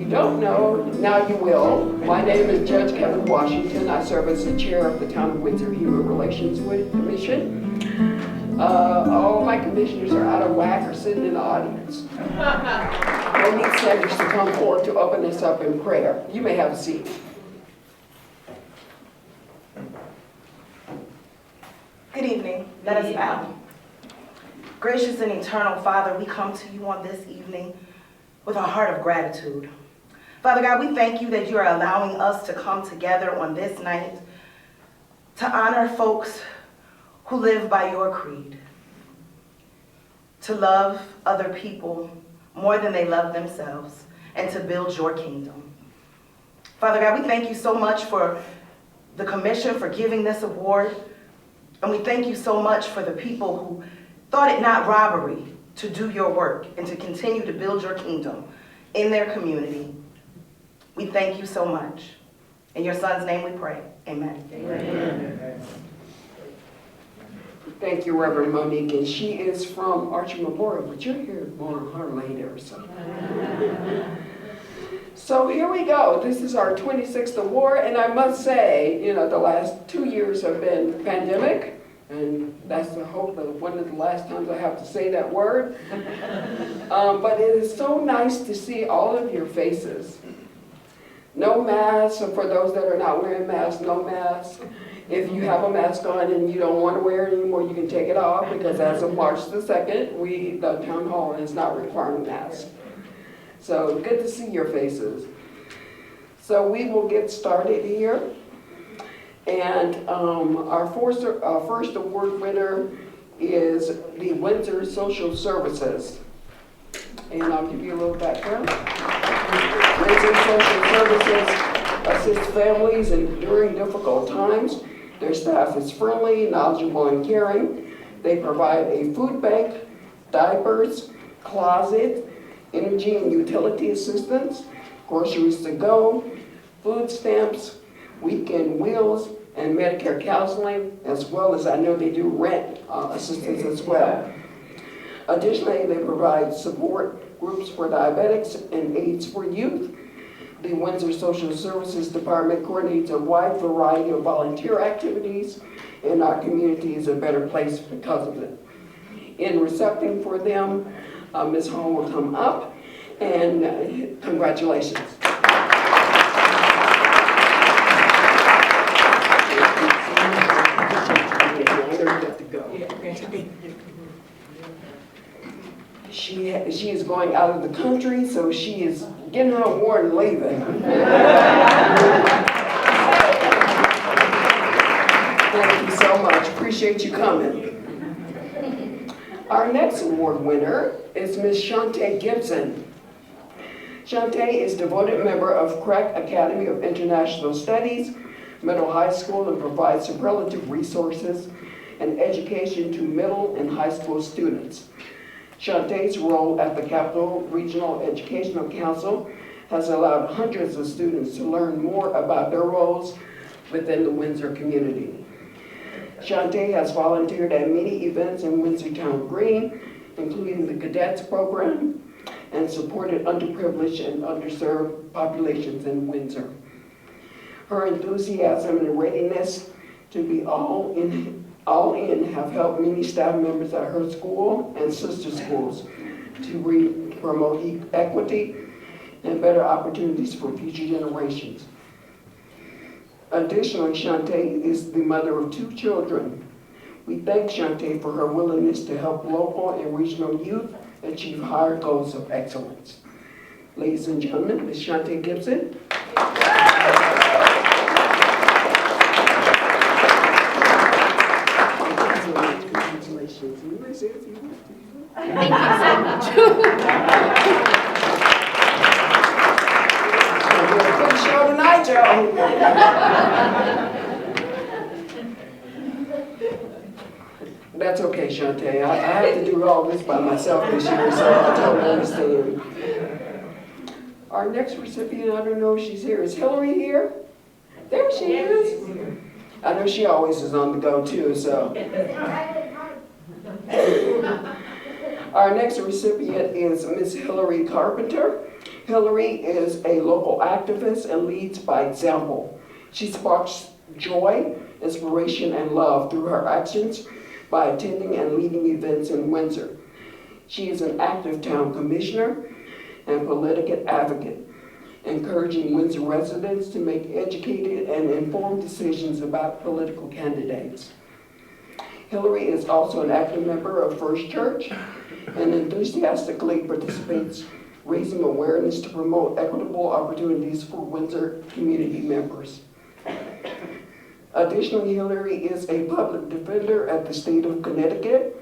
don't know, now you will. My name is Judge Kevin Washington. I serve as the chair of the Town of Windsor Human Relations Commission. All my commissioners are out of whack or sitting in the audience. Monique Sanders to come forward to open us up in prayer. You may have a seat. Good evening. Let us bow. Gracious and eternal Father, we come to you on this evening with a heart of gratitude. Father God, we thank you that you are allowing us to come together on this night to honor folks who live by your creed, to love other people more than they love themselves, and to build your kingdom. Father God, we thank you so much for the commission for giving this award, and we thank you so much for the people who thought it not robbery to do your work and to continue to build your kingdom in their community. We thank you so much. In your son's name we pray. Amen. Amen. Thank you, Reverend Monique. And she is from Archer Memorial, but you're here on her later or something. So here we go. This is our 26th award, and I must say, you know, the last 2 years have been pandemic. And that's the hope that one of the last times I have to say that word. But it is so nice to see all of your faces. No mask, so for those that are not wearing masks, no mask. If you have a mask on and you don't want to wear it anymore, you can take it off, because as of March the 2nd, the town hall is not requiring masks. So good to see your faces. So we will get started here. And our first award winner is the Windsor Social Services. And I'll give you a little background. Windsor Social Services assists families during difficult times. Their staff is friendly, knowledgeable, and caring. They provide a food bank, diapers, closet, energy and utility assistance, groceries to go, food stamps, weekend wheels, and Medicare counseling, as well as I know they do rent assistance as well. Additionally, they provide support groups for diabetics and aids for youth. The Windsor Social Services Department coordinates a wide variety of volunteer activities, and our community is a better place because of it. In recepting for them, Ms. Hall will come up, and congratulations. She is going out of the country, so she is getting her award and leaving. Thank you so much. Appreciate you coming. Our next award winner is Ms. Shontay Gibson. Shontay is a devoted member of Crack Academy of International Studies, Middle High School, and provides superlative resources and education to middle and high school students. Shontay's role at the Capital Regional Educational Council has allowed hundreds of students to learn more about their roles within the Windsor community. Shontay has volunteered at many events in Windsor Town Green, including the Cadets Program, and supported underprivileged and underserved populations in Windsor. Her enthusiasm and readiness to be all in have helped many staff members at her school and sister schools to promote equity and better opportunities for future generations. Additionally, Shontay is the mother of 2 children. We thank Shontay for her willingness to help local and regional youth achieve higher goals of excellence. Ladies and gentlemen, Ms. Shontay Gibson. Congratulations. You may say if you want to. Thank you so much. Good show tonight, Joe. That's okay, Shontay. I have to do all this by myself this year, so I totally understand. Our next recipient, I don't know if she's here. Is Hilary here? There she is. I know she always is on the go too, so. Our next recipient is Miss Hilary Carpenter. Hilary is a local activist and leads by example. She sparks joy, inspiration, and love through her actions by attending and leading events in Windsor. She is an active town commissioner and political advocate, encouraging Windsor residents to make educated and informed decisions about political candidates. Hilary is also an active member of First Church and enthusiastically participates raising awareness to promote equitable opportunities for Windsor community members. Additionally, Hilary is a public defender at the state of Connecticut,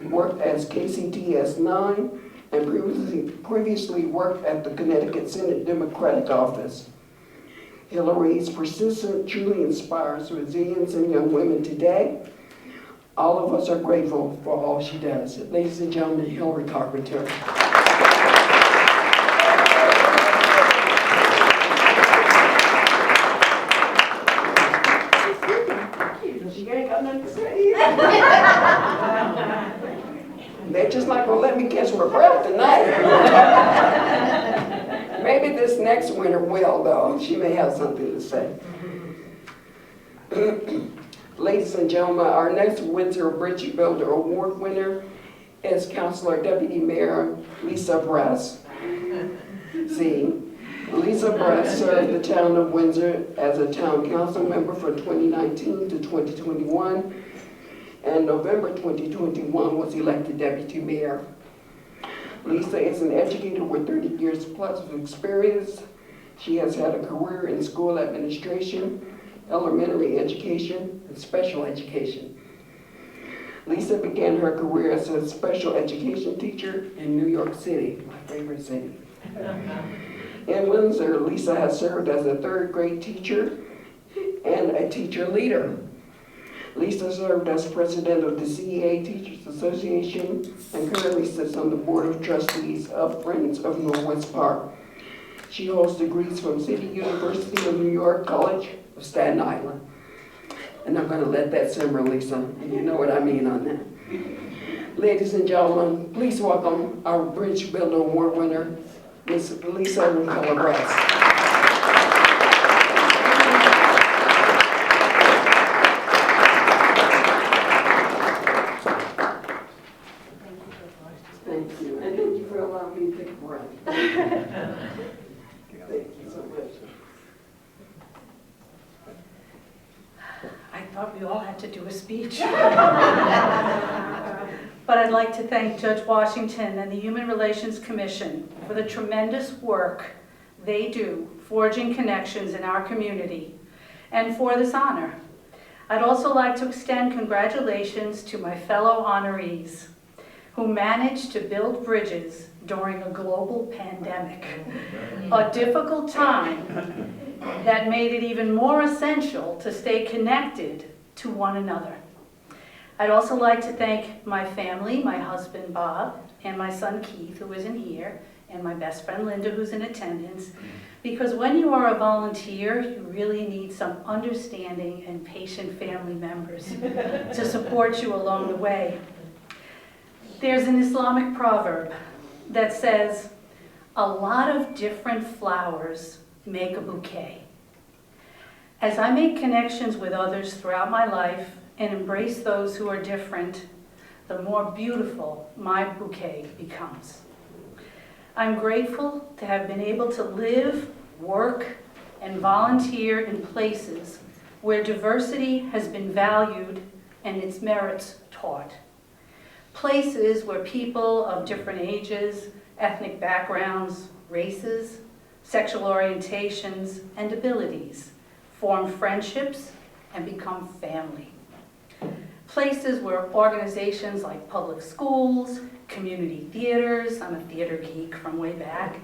worked as KCTS 9, and previously worked at the Connecticut Senate Democratic Office. Hilary's persistence truly inspires resilience in young women today. All of us are grateful for all she does. Ladies and gentlemen, Hilary Carpenter. You ain't got nothing to say. They're just not gonna let me catch my breath tonight. Maybe this next winter will, though. She may have something to say. Ladies and gentlemen, our next Windsor Bridge Builder Award winner is Councilor Deputy Mayor Lisa Bress. See, Lisa Bress served the town of Windsor as a town council member from 2019 to 2021, and November 2021 was elected deputy mayor. Lisa is an educator with 30 years plus of experience. She has had a career in school administration, elementary education, and special education. Lisa began her career as a special education teacher in New York City, my favorite city. In Windsor, Lisa has served as a third grade teacher and a teacher leader. Lisa served as president of the CEA Teachers Association and currently sits on the board of trustees of Friends of Northwest Park. She holds degrees from City University of New York College of Staten Island. And I'm going to let that simmer, Lisa, and you know what I mean on that. Ladies and gentlemen, please welcome our Bridge Builder Award winner, Ms. Lisa Bress. Thank you, and thank you for allowing me to take a breath. Thank you so much. I thought we all had to do a speech. But I'd like to thank Judge Washington and the Human Relations Commission for the tremendous work they do forging connections in our community and for this honor. I'd also like to extend congratulations to my fellow honorees who managed to build bridges during a global pandemic, a difficult time that made it even more essential to stay connected to one another. I'd also like to thank my family, my husband Bob, and my son Keith, who isn't here, and my best friend Linda, who's in attendance, because when you are a volunteer, you really need some understanding and patient family members to support you along the way. There's an Islamic proverb that says, a lot of different flowers make a bouquet. As I make connections with others throughout my life and embrace those who are different, the more beautiful my bouquet becomes. I'm grateful to have been able to live, work, and volunteer in places where diversity has been valued and its merits taught. Places where people of different ages, ethnic backgrounds, races, sexual orientations, and abilities form friendships and become family. Places where organizations like public schools, community theaters, I'm a theater geek from way back,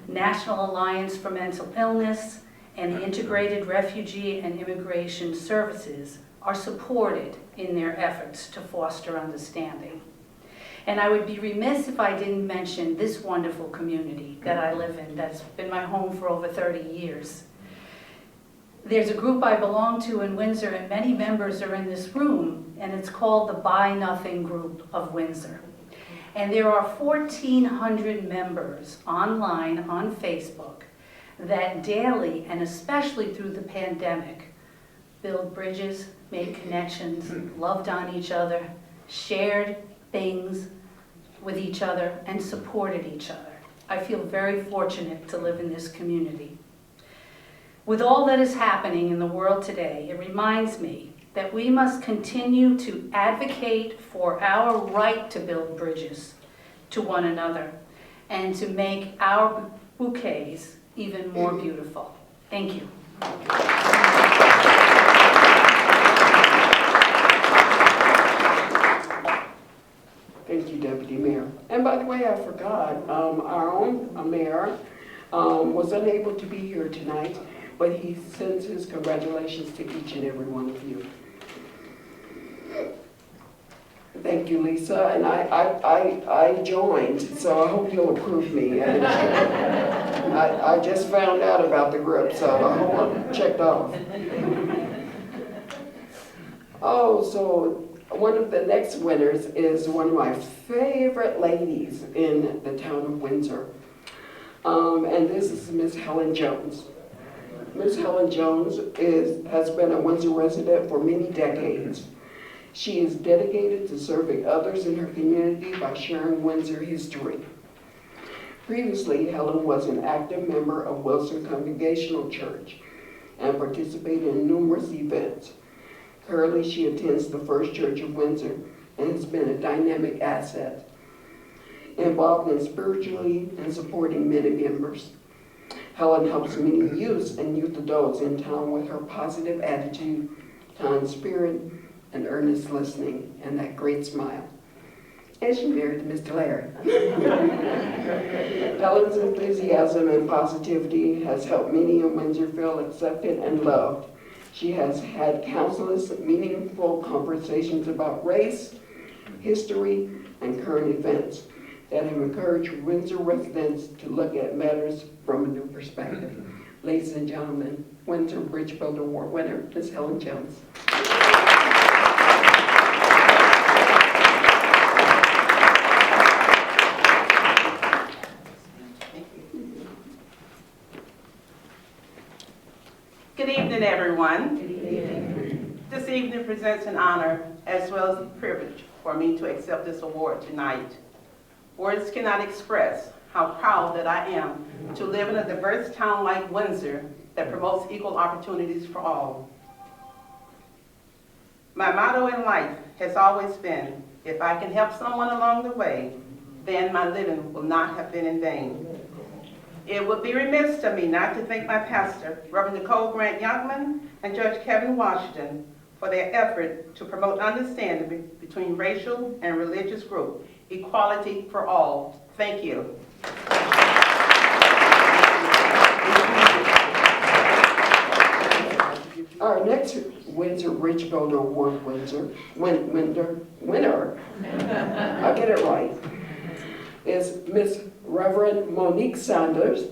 National Alliance for Mental Illness, and the Integrated Refugee and Immigration Services are supported in their efforts to foster understanding. And I would be remiss if I didn't mention this wonderful community that I live in that's been my home for over 30 years. There's a group I belong to in Windsor, and many members are in this room, and it's called the Buy Nothing Group of Windsor. And there are 1,400 members online on Facebook that daily, and especially through the pandemic, build bridges, made connections, loved on each other, shared things with each other, and supported each other. I feel very fortunate to live in this community. With all that is happening in the world today, it reminds me that we must continue to advocate for our right to build bridges to one another and to make our bouquets even more beautiful. Thank you. Thank you, Deputy Mayor. And by the way, I forgot, our own mayor was unable to be here tonight, but he sends his congratulations to each and every one of you. Thank you, Lisa, and I joined, so I hope you'll approve me. And I just found out about the group, so I hope I'm checked off. Oh, so one of the next winners is one of my favorite ladies in the town of Windsor. And this is Miss Helen Jones. Miss Helen Jones has been a Windsor resident for many decades. She is dedicated to serving others in her community by sharing Windsor history. Previously, Helen was an active member of Wilson Congregational Church and participated in numerous events. Currently, she attends the First Church of Windsor and has been a dynamic asset, involved in spiritually and supporting many members. Helen helps many youths and youth adults in town with her positive attitude, kind spirit, and earnest listening, and that great smile. And she married Mr. Larry. Helen's enthusiasm and positivity has helped many in Windsor feel accepted and loved. She has had countless meaningful conversations about race, history, and current events that have encouraged Windsor residents to look at matters from a new perspective. Ladies and gentlemen, Windsor Bridge Builder Award winner, Ms. Helen Jones. Good evening, everyone. Good evening. This evening presents an honor as well as a privilege for me to accept this award tonight. Words cannot express how proud that I am to live in a diverse town like Windsor that promotes equal opportunities for all. My motto in life has always been, if I can help someone along the way, then my living will not have been in vain. It would be remiss of me not to thank my pastor, Reverend Nicole Grant Youngman, and Judge Kevin Washington for their effort to promote understanding between racial and religious groups, equality for all. Thank you. Our next Windsor Bridge Builder Award winner, I'll get it right, is Miss Reverend Monique Sanders.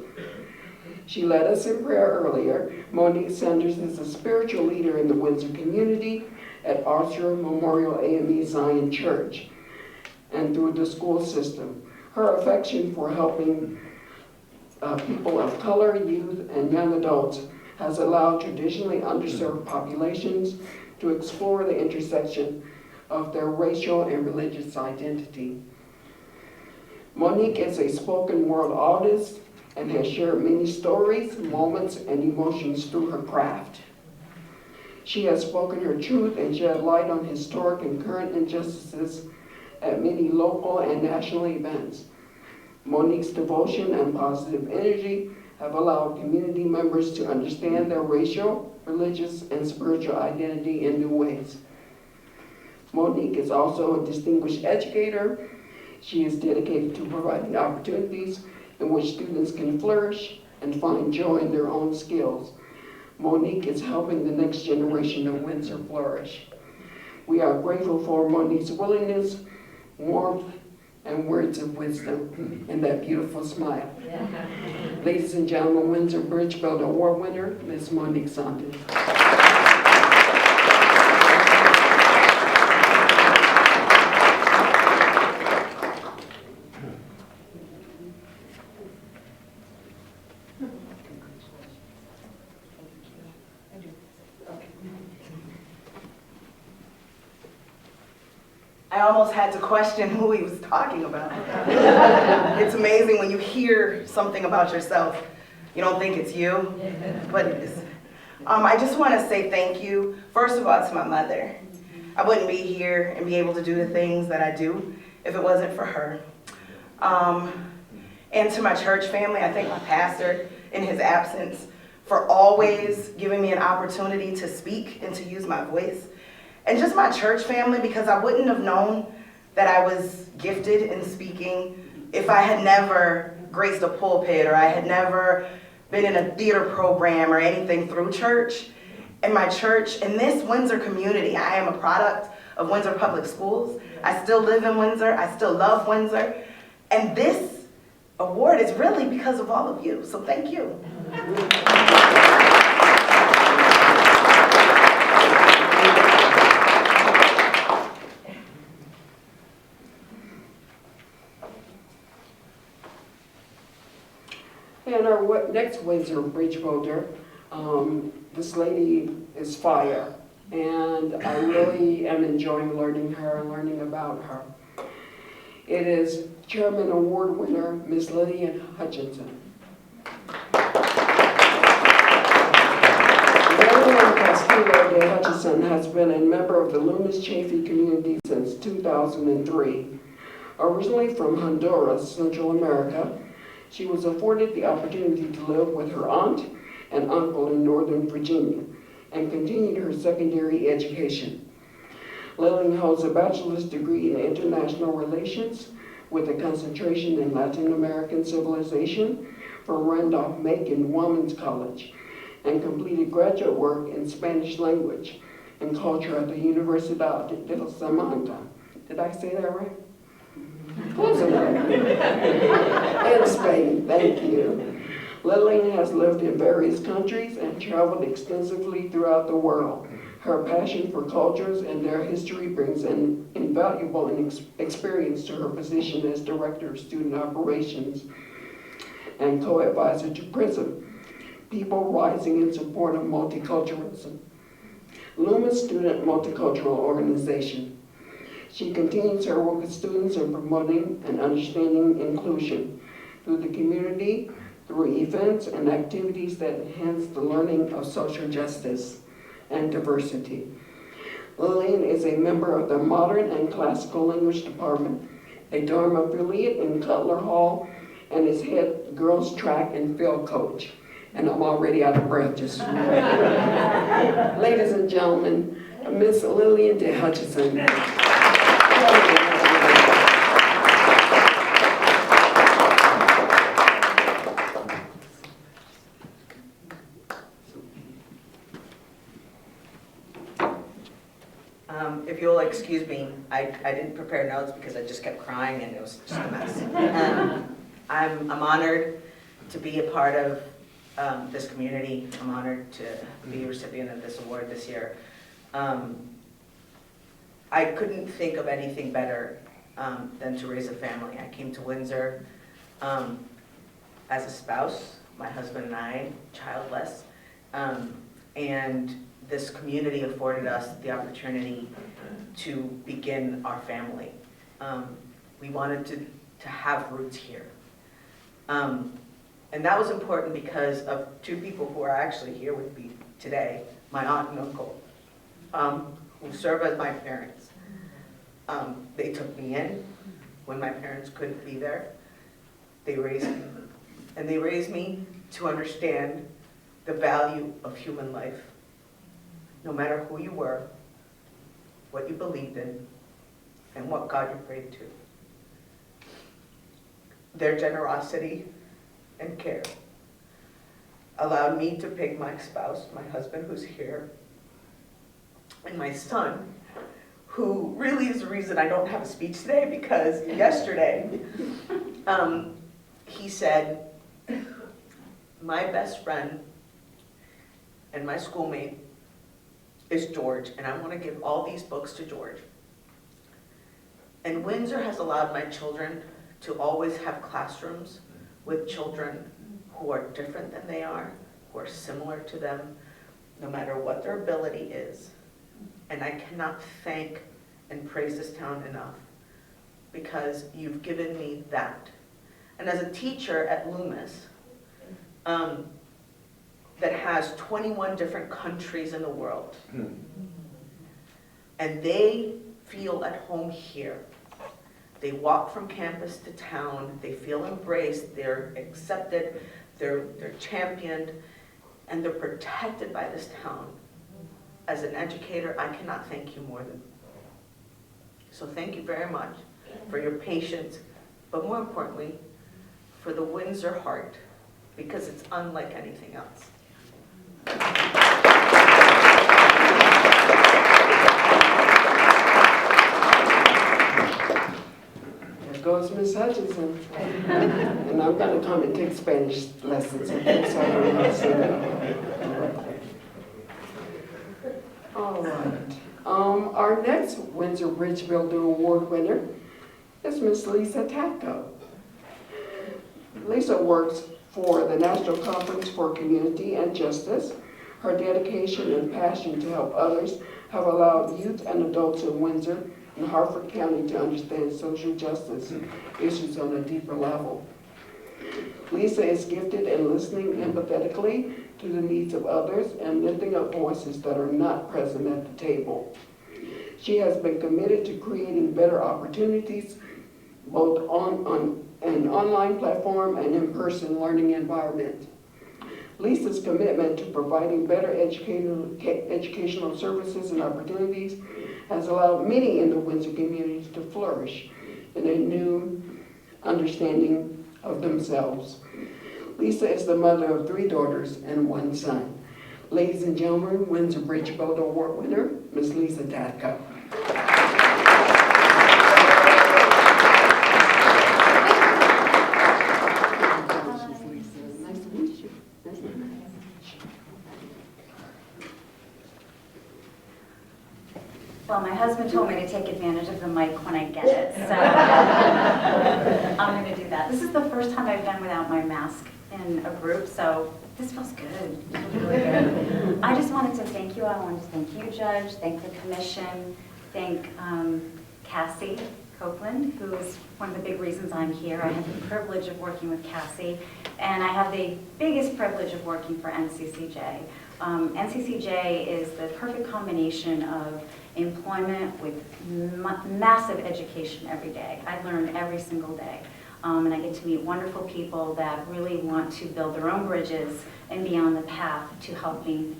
She led us in prayer earlier. Monique Sanders is a spiritual leader in the Windsor community at Armstrong Memorial AME Zion Church and through the school system. Her affection for helping people of color, youth, and young adults has allowed traditionally underserved populations to explore the intersection of their racial and religious identity. Monique is a spoken word artist and has shared many stories, moments, and emotions through her craft. She has spoken her truth and shed light on historic and current injustices at many local and national events. Monique's devotion and positive energy have allowed community members to understand their racial, religious, and spiritual identity in new ways. Monique is also a distinguished educator. She is dedicated to providing opportunities in which students can flourish and find joy in their own skills. Monique is helping the next generation of Windsor flourish. We are grateful for Monique's willingness, warmth, and words of wisdom, and that beautiful smile. Ladies and gentlemen, Windsor Bridge Builder Award winner, Ms. Monique Sanders. I almost had to question who he was talking about. It's amazing when you hear something about yourself, you don't think it's you, but it is. I just want to say thank you, first of all, to my mother. I wouldn't be here and be able to do the things that I do if it wasn't for her. And to my church family, I thank my pastor in his absence for always giving me an opportunity to speak and to use my voice. And just my church family, because I wouldn't have known that I was gifted in speaking if I had never graced a pulpit or I had never been in a theater program or anything through church. And my church, in this Windsor community, I am a product of Windsor Public Schools. I still live in Windsor. I still love Windsor. And this award is really because of all of you. So thank you. And our next Windsor Bridge holder, this lady is fire, and I really am enjoying learning her and learning about her. It is Chairman Award winner, Ms. Lilian Hutchinson. Lilian Hutchinson has been a member of the Loomis Chaffee community since 2003. Originally from Honduras, Central America, she was afforded the opportunity to live with her aunt and uncle in Northern Virginia and continued her secondary education. Lilian holds a bachelor's degree in international relations with a concentration in Latin American civilization from Randolph-Macon Women's College and completed graduate work in Spanish language and culture at the Universidad de Salamanca. Did I say that right? Close enough. In Spain, thank you. Lilian has lived in various countries and traveled extensively throughout the world. Her passion for cultures and their history brings an invaluable experience to her position as Director of Student Operations and co-advisor to PRISM, People Rising in Support of Multiculturalism, Loomis Student Multicultural Organization. She continues her work with students in promoting and understanding inclusion through the community, through events and activities that enhance the learning of social justice and diversity. Lilian is a member of the Modern and Classical Language Department, a Durham affiliate in Cutler Hall, and is head girls track and field coach. And I'm already out of breath just ladies and gentlemen, Miss Lilian de Hutchinson. If you'll excuse me, I didn't prepare notes because I just kept crying and it was just a mess. I'm honored to be a part of this community. I'm honored to be a recipient of this award this year. I couldn't think of anything better than to raise a family. I came to Windsor as a spouse, my husband and I, childless, and this community afforded us the opportunity to begin our family. We wanted to have roots here. And that was important because of two people who are actually here with me today, my aunt and uncle, who serve as my parents. They took me in when my parents couldn't be there. They raised me. And they raised me to understand the value of human life. No matter who you were, what you believed in, and what God you prayed to. Their generosity and care allowed me to pick my spouse, my husband who's here, and my son, who really is the reason I don't have a speech today, because yesterday he said, my best friend and my schoolmate is George, and I want to give all these books to George. And Windsor has allowed my children to always have classrooms with children who are different than they are, who are similar to them, no matter what their ability is. And I cannot thank and praise this town enough, because you've given me that. And as a teacher at Loomis, that has 21 different countries in the world, and they feel at home here. They walk from campus to town, they feel embraced, they're accepted, they're championed, and they're protected by this town. As an educator, I cannot thank you more than. So thank you very much for your patience, but more importantly, for the Windsor heart, because it's unlike anything else. There goes Miss Hutchinson. And I'm going to come and take Spanish lessons. Okay, so I don't know how to say that. All right. Our next Windsor Bridge Builder Award winner is Miss Lisa Tatko. Lisa works for the National Conference for Community and Justice. Her dedication and passion to help others have allowed youth and adults in Windsor and Harford County to understand social justice issues on a deeper level. Lisa is gifted in listening empathetically to the needs of others and lifting up voices that are not present at the table. She has been committed to creating better opportunities, both on an online platform and in-person learning environment. Lisa's commitment to providing better educational services and opportunities has allowed many in the Windsor community to flourish in a new understanding of themselves. Lisa is the mother of 3 daughters and 1 son. Ladies and gentlemen, Windsor Bridge Builder Award winner, Ms. Lisa Tatko. Well, my husband told me to take advantage of the mic when I get it, so I'm going to do that. This is the first time I've been without my mask in a group, so this feels good. It feels really good. I just wanted to thank you. I wanted to thank you, Judge, thank the commission, thank Cassie Copeland, who is one of the big reasons I'm here. I have the privilege of working with Cassie, and I have the biggest privilege of working for NCCJ. NCCJ is the perfect combination of employment with massive education every day. I learn every single day. And I get to meet wonderful people that really want to build their own bridges and be on the path to helping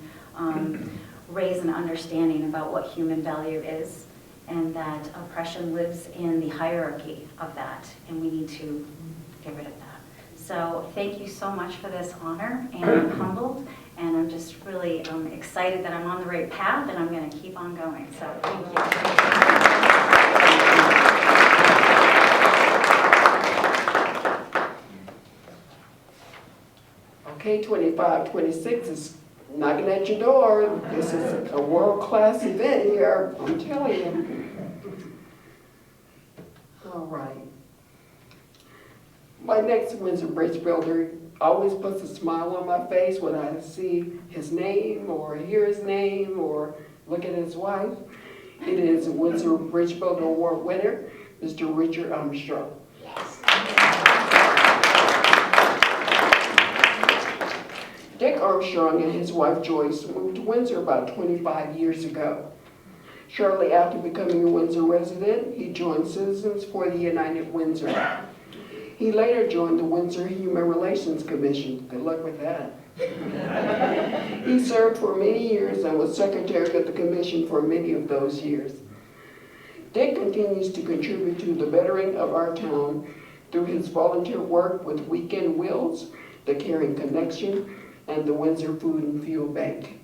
raise an understanding about what human value is, and that oppression lives in the hierarchy of that, and we need to get rid of that. So thank you so much for this honor, and I'm humbled, and I'm just really excited that I'm on the right path, and I'm going to keep on going. So thank you. Okay, 2526 is knocking at your door. This is a world-class event here, I'm telling you. All right. My next Windsor Bridge Builder always puts a smile on my face when I see his name or hear his name or look at his wife. It is Windsor Bridge Builder Award winner, Mr. Richard Armstrong. Yes. Dick Armstrong and his wife Joyce moved to Windsor about 25 years ago. Shortly after becoming a Windsor resident, he joined Citizens for the United Windsor. He later joined the Windsor Human Relations Commission. Good luck with that. He served for many years and was secretary of the commission for many of those years. Dick continues to contribute to the bettering of our town through his volunteer work with Weekend Wheels, the Caring Connection, and the Windsor Food and Fuel Bank.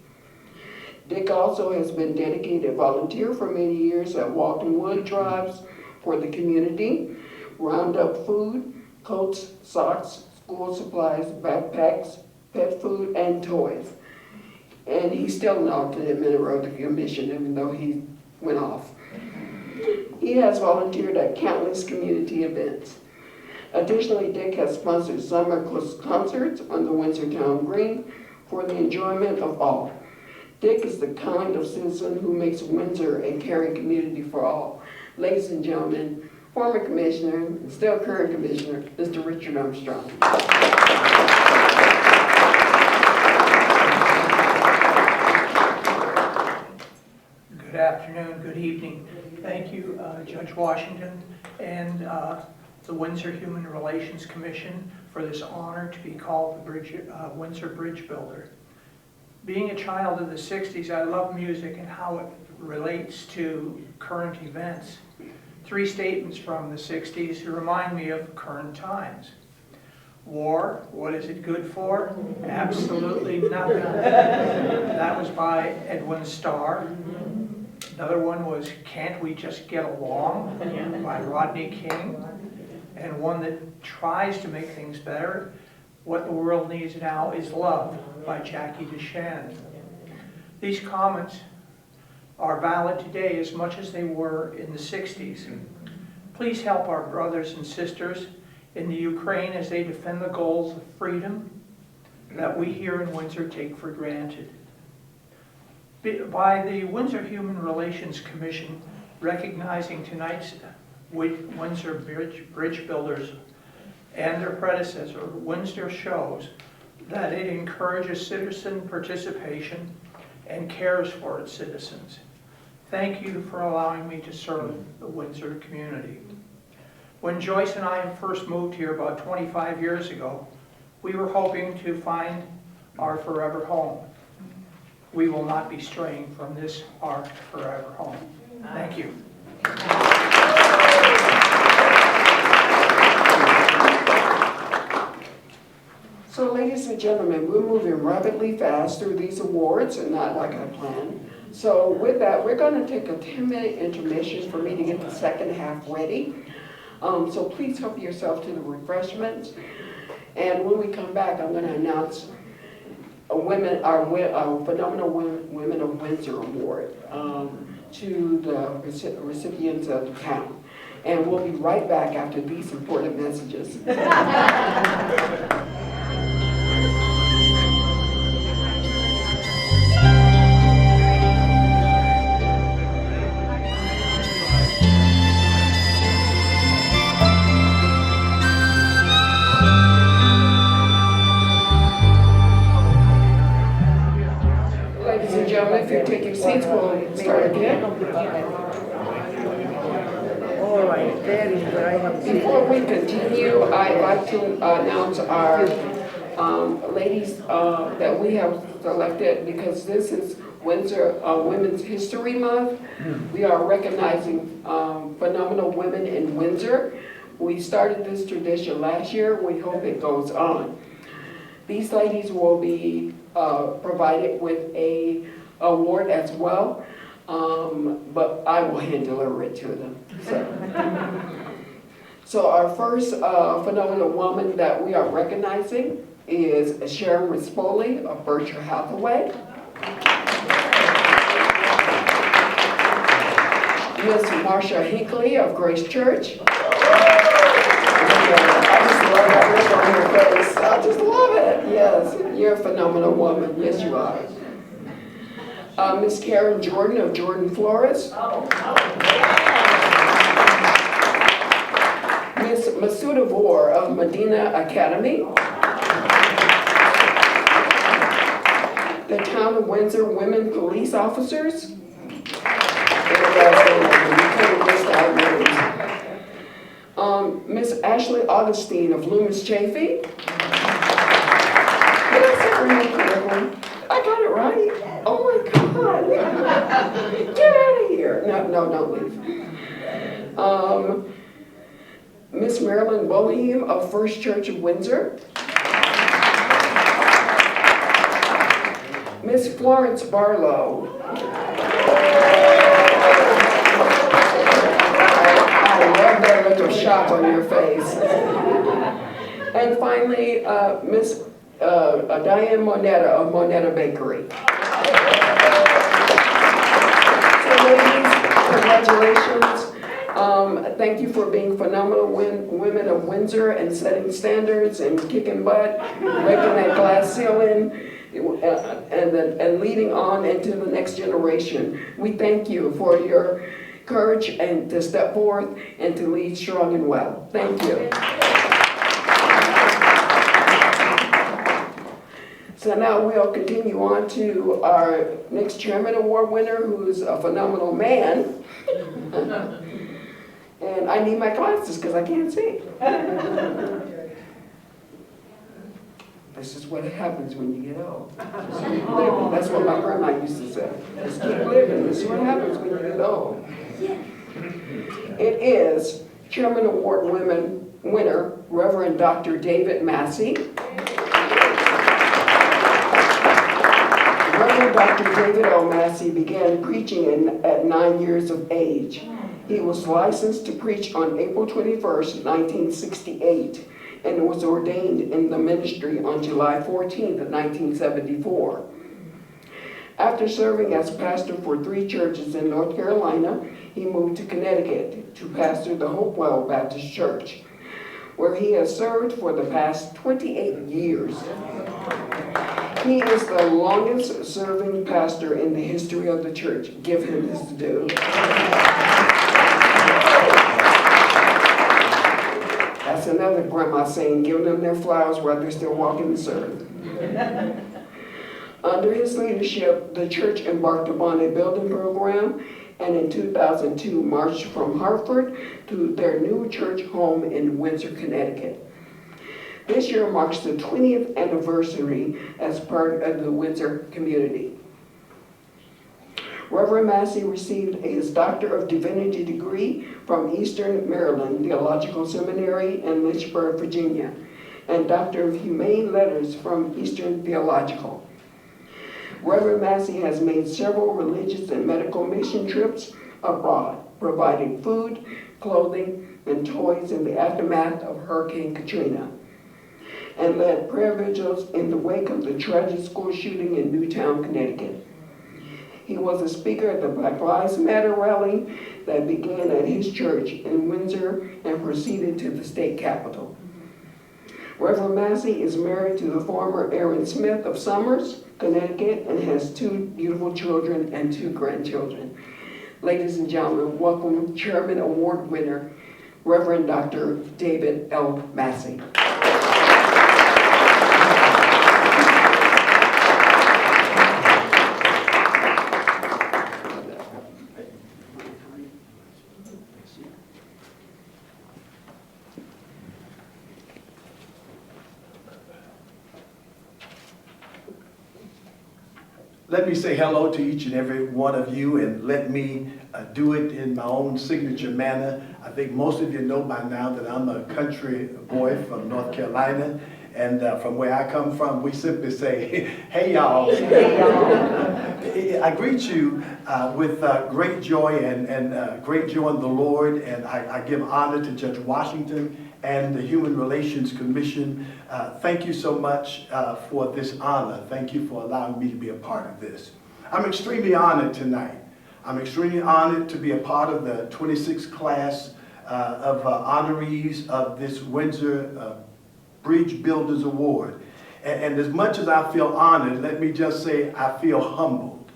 Dick also has been dedicated volunteer for many years at Walton Wood Drives for the community, Roundup Food, coats, socks, school supplies, backpacks, pet food, and toys. And he's still an alternate member of the commission, even though he went off. He has volunteered at countless community events. Additionally, Dick has sponsored summer concerts on the Windsor Town Green for the enjoyment of all. Dick is the kind of citizen who makes Windsor a caring community for all. Ladies and gentlemen, former commissioner, and still current commissioner, Mr. Richard Armstrong. Good afternoon, good evening. Thank you, Judge Washington and the Windsor Human Relations Commission for this honor to be called the Windsor Bridge Builder. Being a child of the 60s, I love music and how it relates to current events. 3 statements from the 60s remind me of current times. War, what is it good for? Absolutely nothing. That was by Edwin Starr. Another one was Can't We Just Get Along by Rodney King. And one that tries to make things better, What the World Needs Now is Love by Jackie DeShannon. These comments are valid today as much as they were in the 60s. Please help our brothers and sisters in the Ukraine as they defend the goals of freedom that we here in Windsor take for granted. By the Windsor Human Relations Commission recognizing tonight's Windsor Bridge Builders and their predecessor, Windsor shows that it encourages citizen participation and cares for its citizens. Thank you for allowing me to serve the Windsor community. When Joyce and I first moved here about 25 years ago, we were hoping to find our forever home. We will not be straying from this our forever home. Thank you. So ladies and gentlemen, we're moving rapidly fast through these awards and not like I planned. So with that, we're going to take a 10-minute intermission for me to get the second half ready. So please help yourself to the refreshments. And when we come back, I'm going to announce our Phenomenal Women of Windsor Award to the recipients of the town. And we'll be right back after these important messages. Ladies and gentlemen, if you take your seats, we'll start again. All right, that is what I have. Before we continue, I'd like to announce our ladies that we have selected, because this is Windsor Women's History Month. We are recognizing phenomenal women in Windsor. We started this tradition last year. We hope it goes on. These ladies will be provided with a award as well, but I will hand deliver it to them. So our first phenomenal woman that we are recognizing is Sharon Rispoli of Berkshire Hathaway. Miss Marsha Hinckley of Grace Church. I just love that look on your face. I just love it. Yes, you're a phenomenal woman. Yes, you are. Miss Karen Jordan of Jordan Flores. Miss Masuda Vore of Medina Academy. The Town of Windsor Women Police Officers. Miss Ashley Augustine of Loomis Chafee. Did I say her name correctly? I got it right. Oh my God. Get out of here. No, don't leave. Miss Marilyn Boheim of First Church of Windsor. Miss Florence Barlow. I love that look of shock on your face. And finally, Miss Diane Moneta of Moneta Bakery. So ladies, congratulations. Thank you for being phenomenal women of Windsor and setting standards and kicking butt, breaking that glass ceiling. and leading on into the next generation. We thank you for your courage and to step forth and to lead strong and well. Thank you. So now we'll continue on to our next Chairman Award winner, who's a phenomenal man. And I need my glasses because I can't see. This is what happens when you get old. Just keep living. That's what my grandma used to say. Just keep living. This is what happens when you get old. It is Chairman Award winner, Reverend Dr. David Massey. Reverend Dr. David L. Massey began preaching at 9 years of age. He was licensed to preach on April 21st, 1968, and was ordained in the ministry on July 14th, 1974. After serving as pastor for 3 churches in North Carolina, he moved to Connecticut to pastor the Hopewell Baptist Church, where he has served for the past 28 years. He is the longest serving pastor in the history of the church. Give him his due. That's another grandma saying, give them their flowers while they're still walking the earth. Under his leadership, the church embarked upon a building program, and in 2002 marched from Hartford to their new church home in Windsor, Connecticut. This year marks the 20th anniversary as part of the Windsor community. Reverend Massey received his Doctor of Divinity degree from Eastern Maryland Theological Seminary in Lynchburg, Virginia, and Doctor of Humane Letters from Eastern Theological. Reverend Massey has made several religious and medical mission trips abroad, providing food, clothing, and toys in the aftermath of Hurricane Katrina, and led prayer vigils in the wake of the tragic school shooting in Newtown, Connecticut. He was a speaker at the Black Lives Matter rally that began at his church in Windsor and proceeded to the state capitol. Reverend Massey is married to the former Aaron Smith of Somers, Connecticut, and has 2 beautiful children and 2 grandchildren. Ladies and gentlemen, welcome Chairman Award winner, Reverend Dr. David L. Massey. Let me say hello to each and every one of you, and let me do it in my own signature manner. I think most of you know by now that I'm a country boy from North Carolina, and from where I come from, we simply say, hey y'all. Hey, y'all. I greet you with great joy and great joy in the Lord, and I give honor to Judge Washington and the Human Relations Commission. Thank you so much for this honor. Thank you for allowing me to be a part of this. I'm extremely honored tonight. I'm extremely honored to be a part of the 26th class of honorees of this Windsor Bridge Builders Award. And as much as I feel honored, let me just say I feel humbled.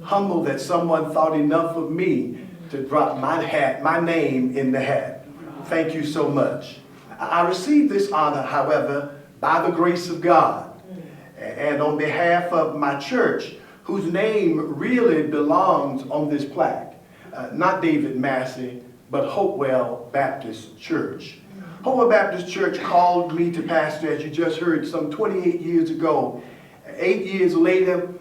Humbled that someone thought enough of me to drop my name in the hat. Thank you so much. I received this honor, however, by the grace of God, and on behalf of my church, whose name really belongs on this plaque. Not David Massey, but Hopewell Baptist Church. Hopewell Baptist Church called me to pastor, as you just heard, some 28 years ago. 8 years later,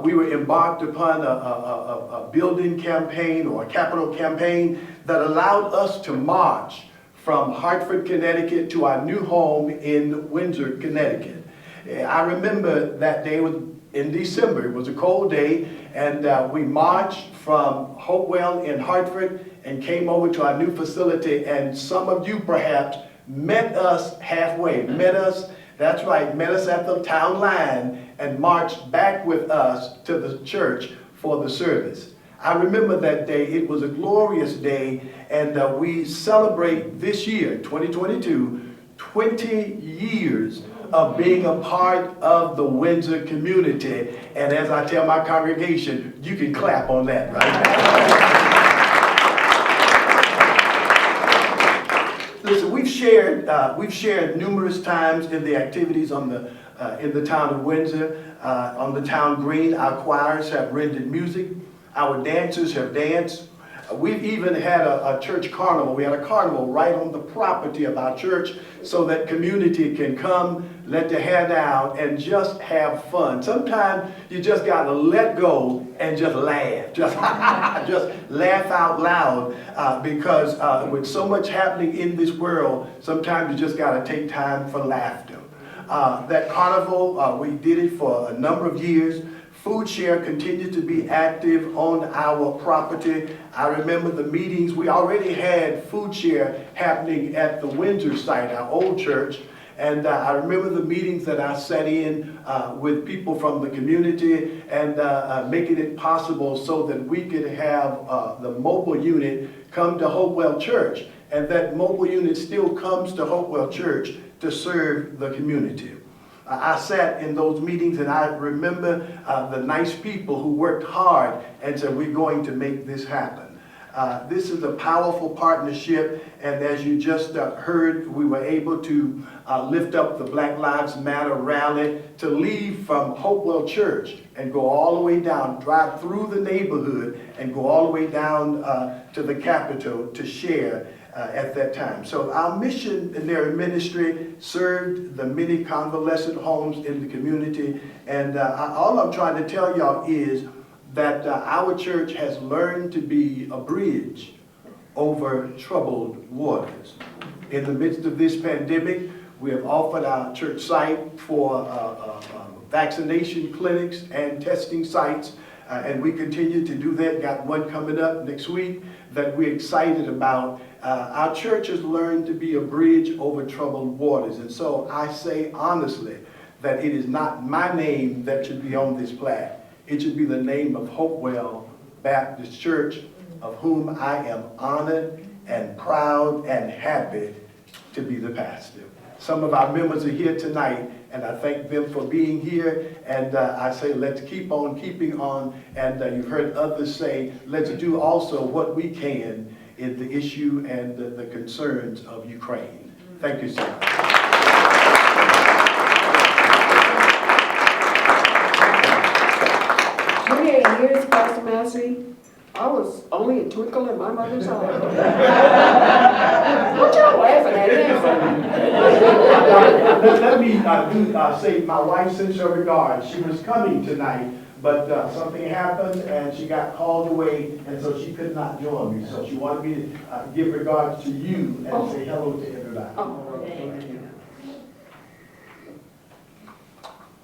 we were embarked upon a building campaign, or a capital campaign, that allowed us to march from Hartford, Connecticut to our new home in Windsor, Connecticut. I remember that day was in December. It was a cold day, and we marched from Hopewell in Hartford and came over to our new facility, and some of you perhaps met us halfway. That's right, met us at the town line and marched back with us to the church for the service. I remember that day. It was a glorious day, and we celebrate this year, 2022, 20 years of being a part of the Windsor community. And as I tell my congregation, you can clap on that, right? Listen, we've shared numerous times in the activities in the town of Windsor. On the town green, our choirs have rendered music. Our dancers have danced. We've even had a church carnival. We had a carnival right on the property of our church so that community can come, let their hair down, and just have fun. Sometimes you just got to let go and just laugh. Just laugh out loud because with so much happening in this world, sometimes you just got to take time for laughter. That carnival, we did it for a number of years. Food Share continued to be active on our property. I remember the meetings. We already had Food Share happening at the Windsor site, our old church. And I remember the meetings that I sat in with people from the community and making it possible so that we could have the mobile unit come to Hopewell Church. And that mobile unit still comes to Hopewell Church to serve the community. I sat in those meetings and I remember the nice people who worked hard and said, we're going to make this happen. This is a powerful partnership, and as you just heard, we were able to lift up the Black Lives Matter rally to leave from Hopewell Church and go all the way down, drive through the neighborhood and go all the way down to the Capitol to share at that time. So our mission in their ministry served the many convalescent homes in the community. And all I'm trying to tell y'all is that our church has learned to be a bridge over troubled waters. In the midst of this pandemic, we have offered our church site for vaccination clinics and testing sites. And we continue to do that. Got one coming up next week that we're excited about. Our church has learned to be a bridge over troubled waters. And so I say honestly that it is not my name that should be on this plaque. It should be the name of Hopewell Baptist Church, of whom I am honored and proud and happy to be the pastor. Some of our members are here tonight, and I thank them for being here. And I say, let's keep on keeping on. And you've heard others say, let's do also what we can in the issue and the concerns of Ukraine. Thank you, sir. 28 years, Pastor Massey. I was only a twinkle in my mother's eye. What y'all laughing at? It ain't funny. Let me say my wife sends her regards. She was coming tonight, but something happened and she got called away, and so she could not join me. So she wanted me to give regards to you and say hello to everybody. Oh, thank you.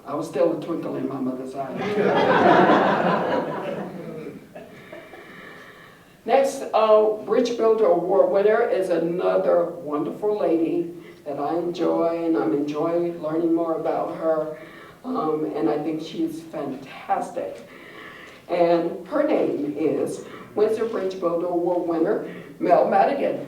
I was still a twinkle in my mother's eye. Next, Bridge Builder Award winner is another wonderful lady that I enjoy, and I'm enjoying learning more about her, and I think she's fantastic. And her name is Windsor Bridge Builder Award winner, Mel Madigan.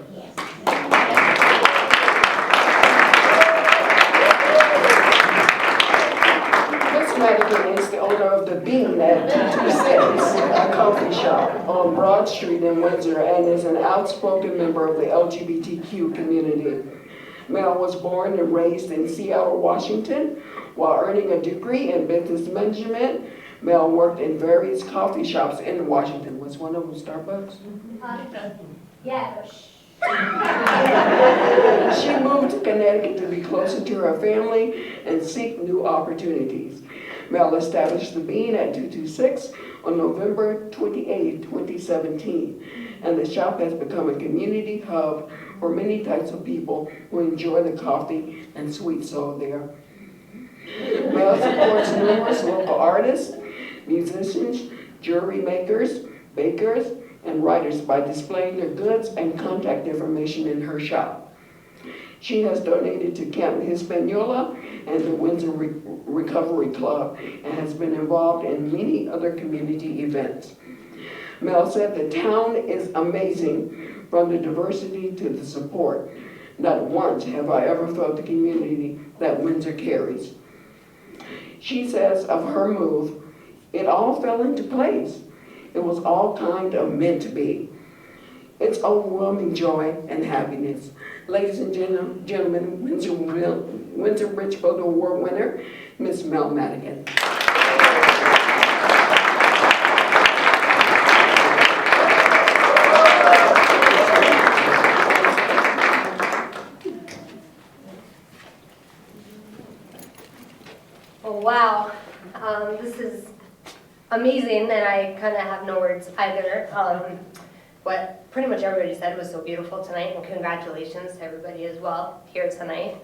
Madigan is the owner of The Bean at 226, a coffee shop on Broad Street in Windsor, and is an outspoken member of the LGBTQ community. Mel was born and raised in Seattle, Washington. While earning a degree in business management, Mel worked in various coffee shops in Washington. Was one of them Starbucks? Yeah. She moved to Connecticut to be closer to her family and seek new opportunities. Mel established The Bean at 226 on November 28, 2017, and the shop has become a community hub for many types of people who enjoy the coffee and sweet soul there. Mel supports numerous local artists, musicians, jewelry makers, bakers, and writers by displaying their goods and contact information in her shop. She has donated to Camp Hispaniola and the Windsor Recovery Club and has been involved in many other community events. Mel said the town is amazing, from the diversity to the support. Not once have I ever felt the community that Windsor carries. She says of her move, it all fell into place. It was all kind of meant to be. It's overwhelming joy and happiness. Ladies and gentlemen, Windsor Bridge Photo Award winner, Miss Mel Madigan. Wow, this is amazing, and I kind of have no words either. What pretty much everybody said was so beautiful tonight, and congratulations to everybody as well here tonight.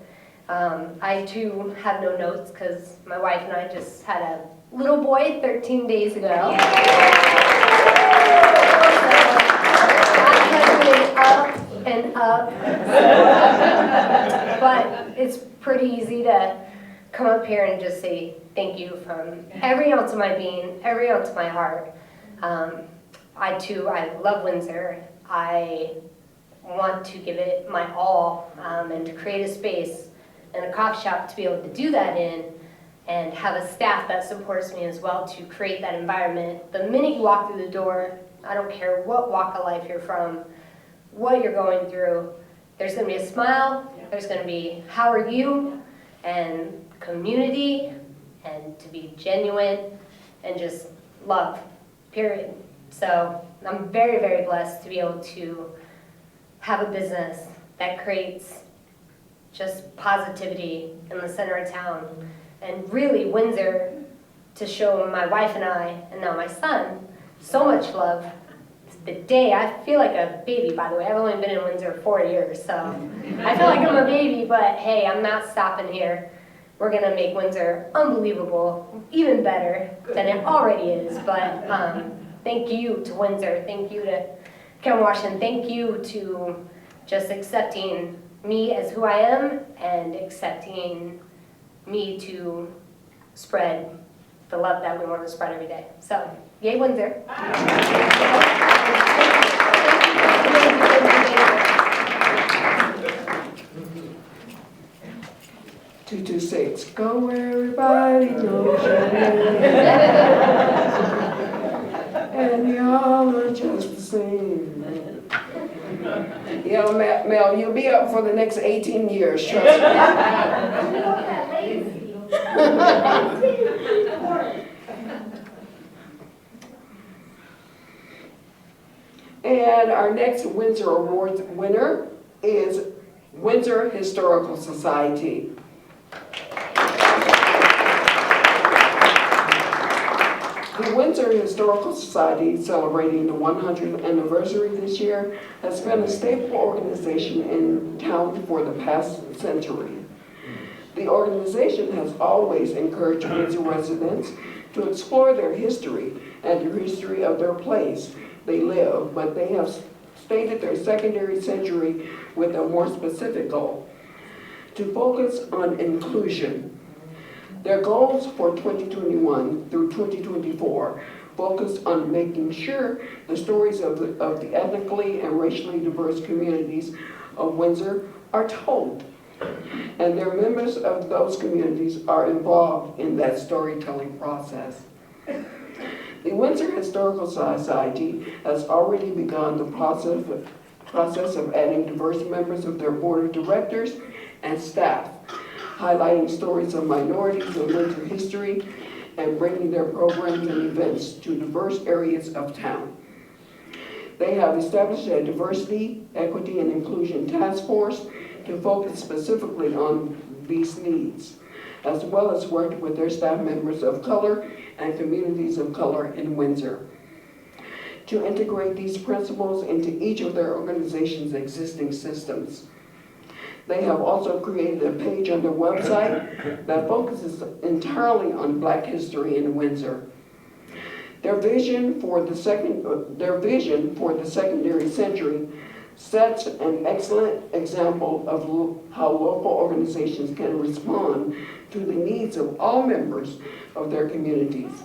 I too have no notes because my wife and I just had a little boy 13 days ago. That has been up and up, but it's pretty easy to come up here and just say thank you from every ounce of my being, every ounce of my heart. I love Windsor. I want to give it my all and to create a space and a coffee shop to be able to do that in and have a staff that supports me as well to create that environment. The minute you walk through the door, I don't care what walk of life you're from, what you're going through, there's going to be a smile, there's going to be how are you, and community, and to be genuine, and just love, period. So I'm very, very blessed to be able to have a business that creates just positivity in the center of town. And really Windsor, to show my wife and I, and now my son, so much love. The day, I feel like a baby, by the way. I've only been in Windsor 4 years, so I feel like I'm a baby, but hey, I'm not stopping here. We're gonna make Windsor unbelievable, even better than it already is. But thank you to Windsor, thank you to Kevin Washington, thank you to just accepting me as who I am and accepting me to spread the love that we want to spread every day. So, yay Windsor. 226, go where everybody knows your name. And y'all are just the same. Yeah, Mel, you'll be up for the next 18 years, trust me. And our next Windsor Awards winner is Windsor Historical Society. The Windsor Historical Society, celebrating the 100th anniversary this year, has been a staple organization in town for the past century. The organization has always encouraged Windsor residents to explore their history and the history of their place they live, but they have stated their secondary century with a more specific goal: to focus on inclusion. Their goals for 2021 through 2024 focus on making sure the stories of the ethnically and racially diverse communities of Windsor are told, and their members of those communities are involved in that storytelling process. The Windsor Historical Society has already begun the process of adding diverse members of their board of directors and staff, highlighting stories of minorities in Windsor history and bringing their programs and events to diverse areas of town. They have established a diversity, equity, and inclusion task force to focus specifically on these needs, as well as work with their staff members of color and communities of color in Windsor to integrate these principles into each of their organization's existing systems. They have also created a page on their website that focuses entirely on Black history in Windsor. Their vision for the secondary century sets an excellent example of how local organizations can respond to the needs of all members of their communities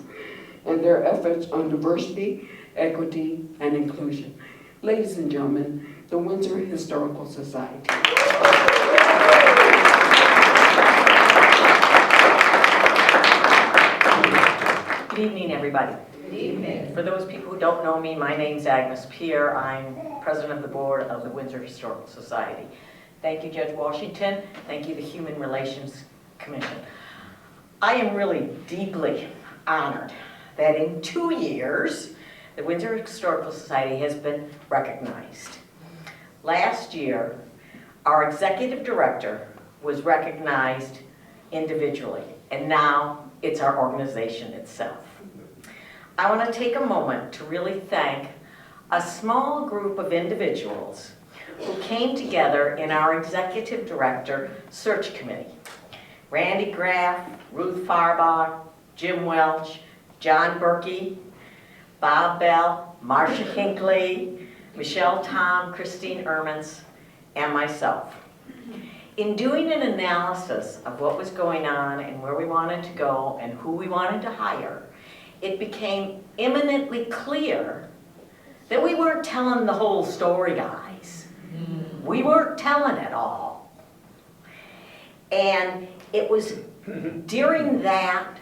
and their efforts on diversity, equity, and inclusion. Ladies and gentlemen, the Windsor Historical Society. Good evening, everybody. Good evening. For those people who don't know me, my name's Agnes Pierre. I'm president of the board of the Windsor Historical Society. Thank you, Judge Washington. Thank you, the Human Relations Commission. I am really deeply honored that in 2 years, the Windsor Historical Society has been recognized. Last year, our executive director was recognized individually, and now it's our organization itself. I want to take a moment to really thank a small group of individuals who came together in our executive director search committee. Randy Graff, Ruth Farbach, Jim Welch, John Berkey, Bob Bell, Marcia Hinckley, Michelle Tom, Christine Ermans, and myself. In doing an analysis of what was going on and where we wanted to go and who we wanted to hire, it became eminently clear that we weren't telling the whole story, guys. We weren't telling it all. And it was during that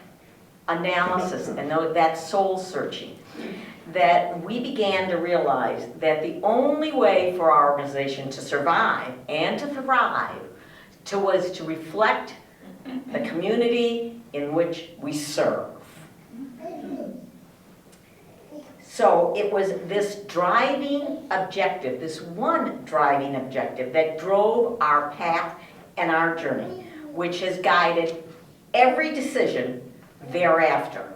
analysis and that soul searching that we began to realize that the only way for our organization to survive and to thrive was to reflect the community in which we serve. So it was this driving objective, this one driving objective that drove our path and our journey, which has guided every decision thereafter.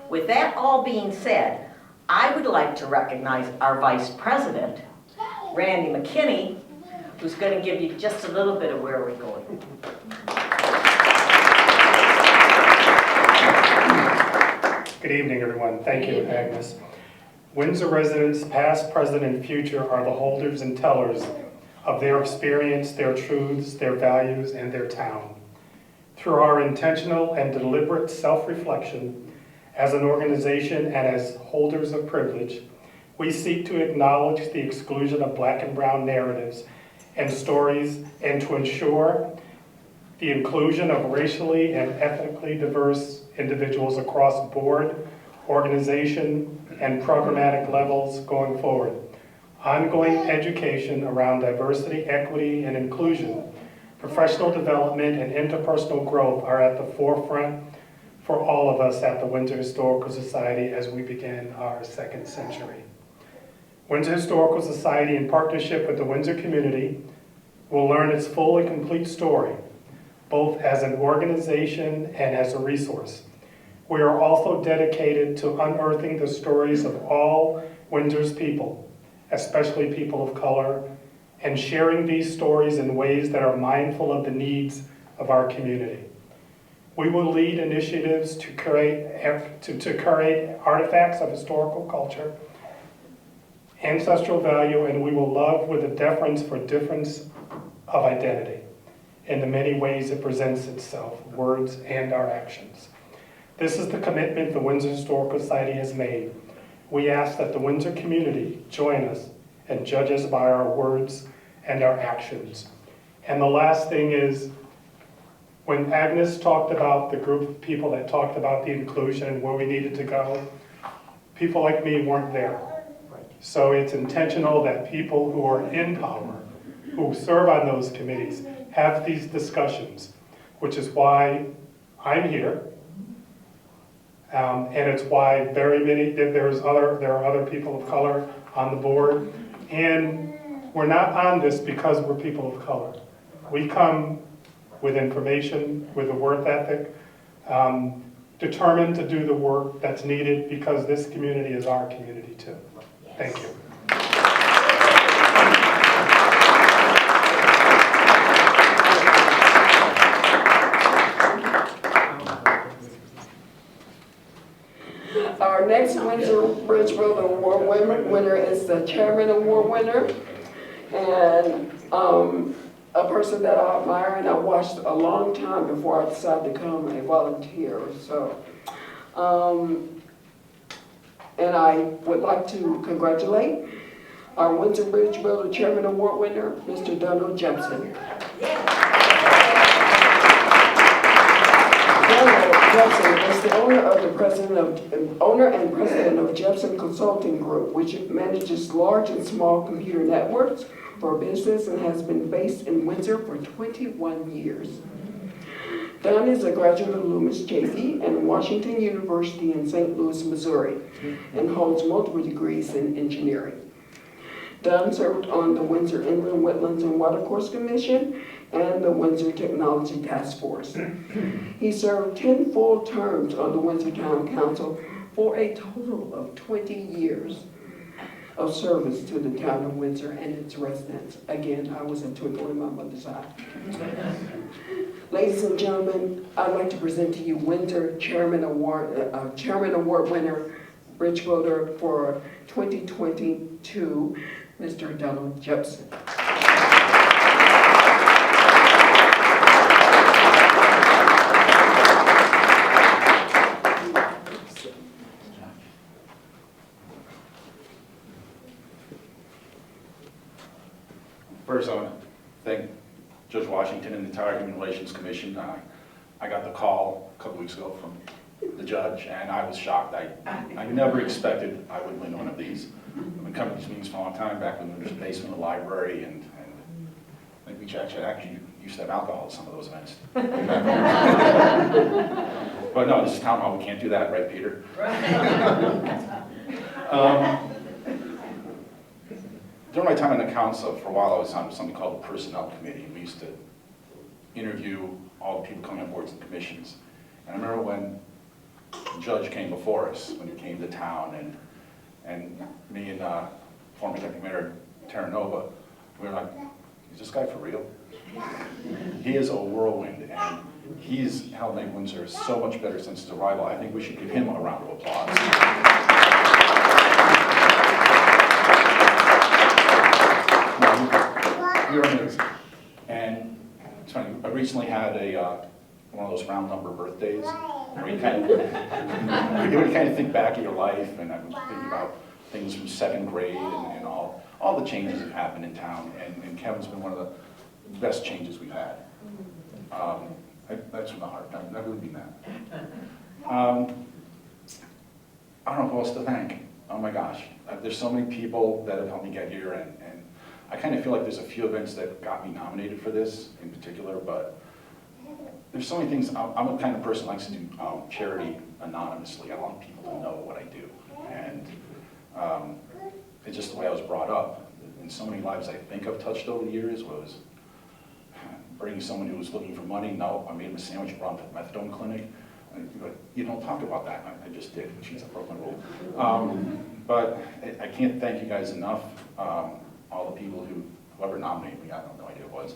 With that all being said, I would like to recognize our Vice President, Randy McKinney, who's going to give you just a little bit of where we're going. Good evening, everyone. Thank you, Agnes. Windsor residents, past, present, and future, are the holders and tellers of their experience, their truths, their values, and their town. Through our intentional and deliberate self-reflection as an organization and as holders of privilege, we seek to acknowledge the exclusion of Black and brown narratives and stories, and to ensure the inclusion of racially and ethnically diverse individuals across board, organization, and programmatic levels going forward. Ongoing education around diversity, equity, and inclusion, professional development, and interpersonal growth are at the forefront for all of us at the Windsor Historical Society as we begin our second century. Windsor Historical Society, in partnership with the Windsor community, will learn its full and complete story, both as an organization and as a resource. We are also dedicated to unearthing the stories of all Windsor's people, especially people of color, and sharing these stories in ways that are mindful of the needs of our community. We will lead initiatives to curate artifacts of historical culture, ancestral value, and we will love with a deference for difference of identity in the many ways it presents itself, words and our actions. This is the commitment the Windsor Historical Society has made. We ask that the Windsor community join us and judge us by our words and our actions. And the last thing is, when Agnes talked about the group of people that talked about the inclusion and where we needed to go, people like me weren't there. So it's intentional that people who are in power, who serve on those committees, have these discussions, which is why I'm here. And it's why there are other people of color on the board. And we're not on this because we're people of color. We come with information, with a work ethic, determined to do the work that's needed because this community is our community too. Thank you. Our next Windsor Bridgeville Award winner is the Chairman Award winner, and a person that I admire and I watched a long time before I decided to become a volunteer. So, and I would like to congratulate our Windsor Bridgeville Chairman Award winner, Mr. Donald Jepsen. Jepsen is the owner and president of Jepsen Consulting Group, which manages large and small computer networks for business and has been based in Windsor for 21 years. Dunn is a graduate of Loomis Jaycee and Washington University in St. Louis, Missouri, and holds multiple degrees in engineering. Dunn served on the Windsor Inland Wetlands and Watercourse Commission and the Windsor Technology Task Force. He served 10 full terms on the Windsor Town Council for a total of 20 years of service to the town of Windsor and its residents. Again, I was a twinkle in my mother's eye. Ladies and gentlemen, I'd like to present to you Windsor Chairman Award winner, Bridge Voter for 2022, Mr. Donald Jepsen. First, I want to thank Judge Washington and the entire Human Relations Commission. I got the call a couple weeks ago from the judge, and I was shocked. I never expected I would win one of these. I've been coming to these meetings for a long time, back when there was a basement of the library, and I think we actually used to have alcohol at some of those events. But no, this is town hall, we can't do that, right, Peter? During my time on the council, for a while I was on something called the Personnel Committee. We used to interview all the people coming on boards and commissions. And I remember when the judge came before us, when he came to town, and me and former Deputy Mayor Terranova, we were like, is this guy for real? He is a whirlwind, and he's helped make Windsor so much better since his arrival. I think we should give him a round of applause. You're amazing. And it's funny, I recently had one of those round number birthdays where you kind of think back at your life, and I'm thinking about things from 7th grade and all the changes that happened in town, and Kevin's been one of the best changes we've had. That's from the heart. I really mean that. I don't know who else to thank. Oh my gosh, there's so many people that have helped me get here, and I kind of feel like there's a few events that got me nominated for this in particular, but there's so many things. I'm a kind of person who likes to do charity anonymously. I want people to know what I do, and it's just the way I was brought up. And so many lives I think I've touched over the years was bringing someone who was looking for money. No, I made him a sandwich, brought him to the methadone clinic. You don't talk about that. I just did. She's a broken rule. But I can't thank you guys enough. All the people whoever nominated me, I have no idea who it was.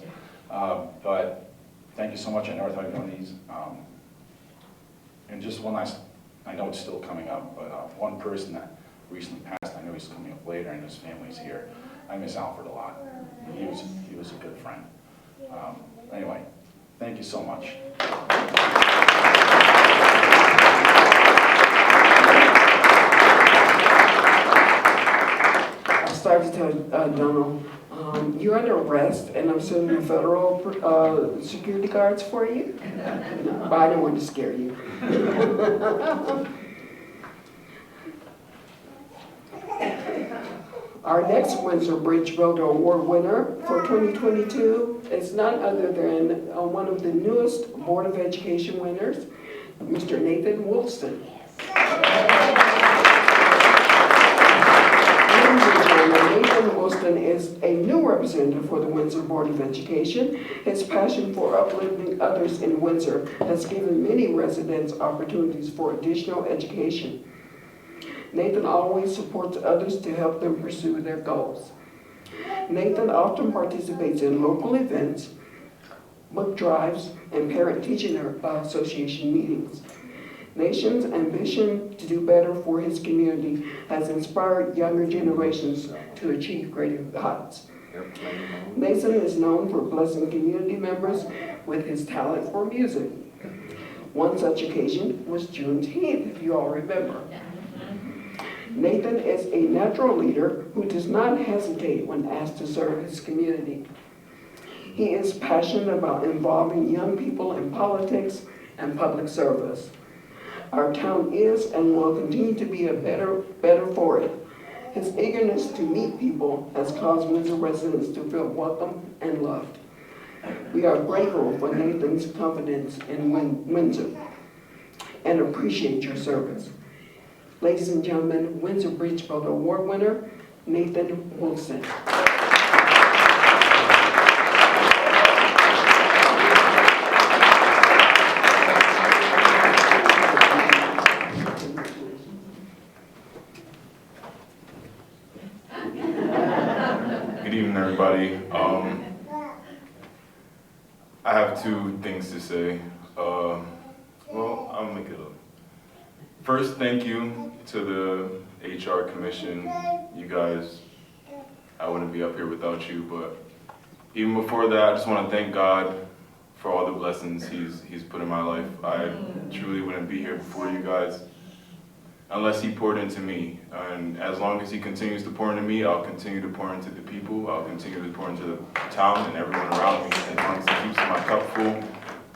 But thank you so much. I never thought I'd be on these. And just one last, I know it's still coming up, but one person that recently passed, I know he's coming up later and his family's here. I miss Alfred a lot. He was a good friend. Anyway, thank you so much. I'll start to tell Donald, you're under arrest, and I'm sending federal security guards for you. But I didn't want to scare you. Our next Windsor Bridge Builder Award winner for 2022 is none other than one of the newest Board of Education winners, Mr. Nathan Wolliston. Nathan Wolliston is a new representative for the Windsor Board of Education. His passion for uplifting others in Windsor has given many residents opportunities for additional education. Nathan always supports others to help them pursue their goals. Nathan often participates in local events, book drives, and parent-teaching association meetings. Nathan's ambition to do better for his community has inspired younger generations to achieve greater heights. Nathan is known for blessing community members with his talent for music. One such occasion was Juneteenth, if you all remember. Nathan is a natural leader who does not hesitate when asked to serve his community. He is passionate about involving young people in politics and public service. Our town is and will continue to be better for it. His eagerness to meet people has caused Windsor residents to feel welcome and loved. We are grateful for Nathan's confidence in Windsor and appreciate your service. Ladies and gentlemen, Windsor Bridgeville Award winner, Nathan Wolliston. Good evening, everybody. I have two things to say. Well, I'll make it up. First, thank you to the HR Commission. You guys, I wouldn't be up here without you, but even before that, I just want to thank God for all the blessings He's put in my life. I truly wouldn't be here before you guys unless He poured into me. And as long as He continues to pour into me, I'll continue to pour into the people. I'll continue to pour into the town and everyone around me. As long as He keeps my cup full,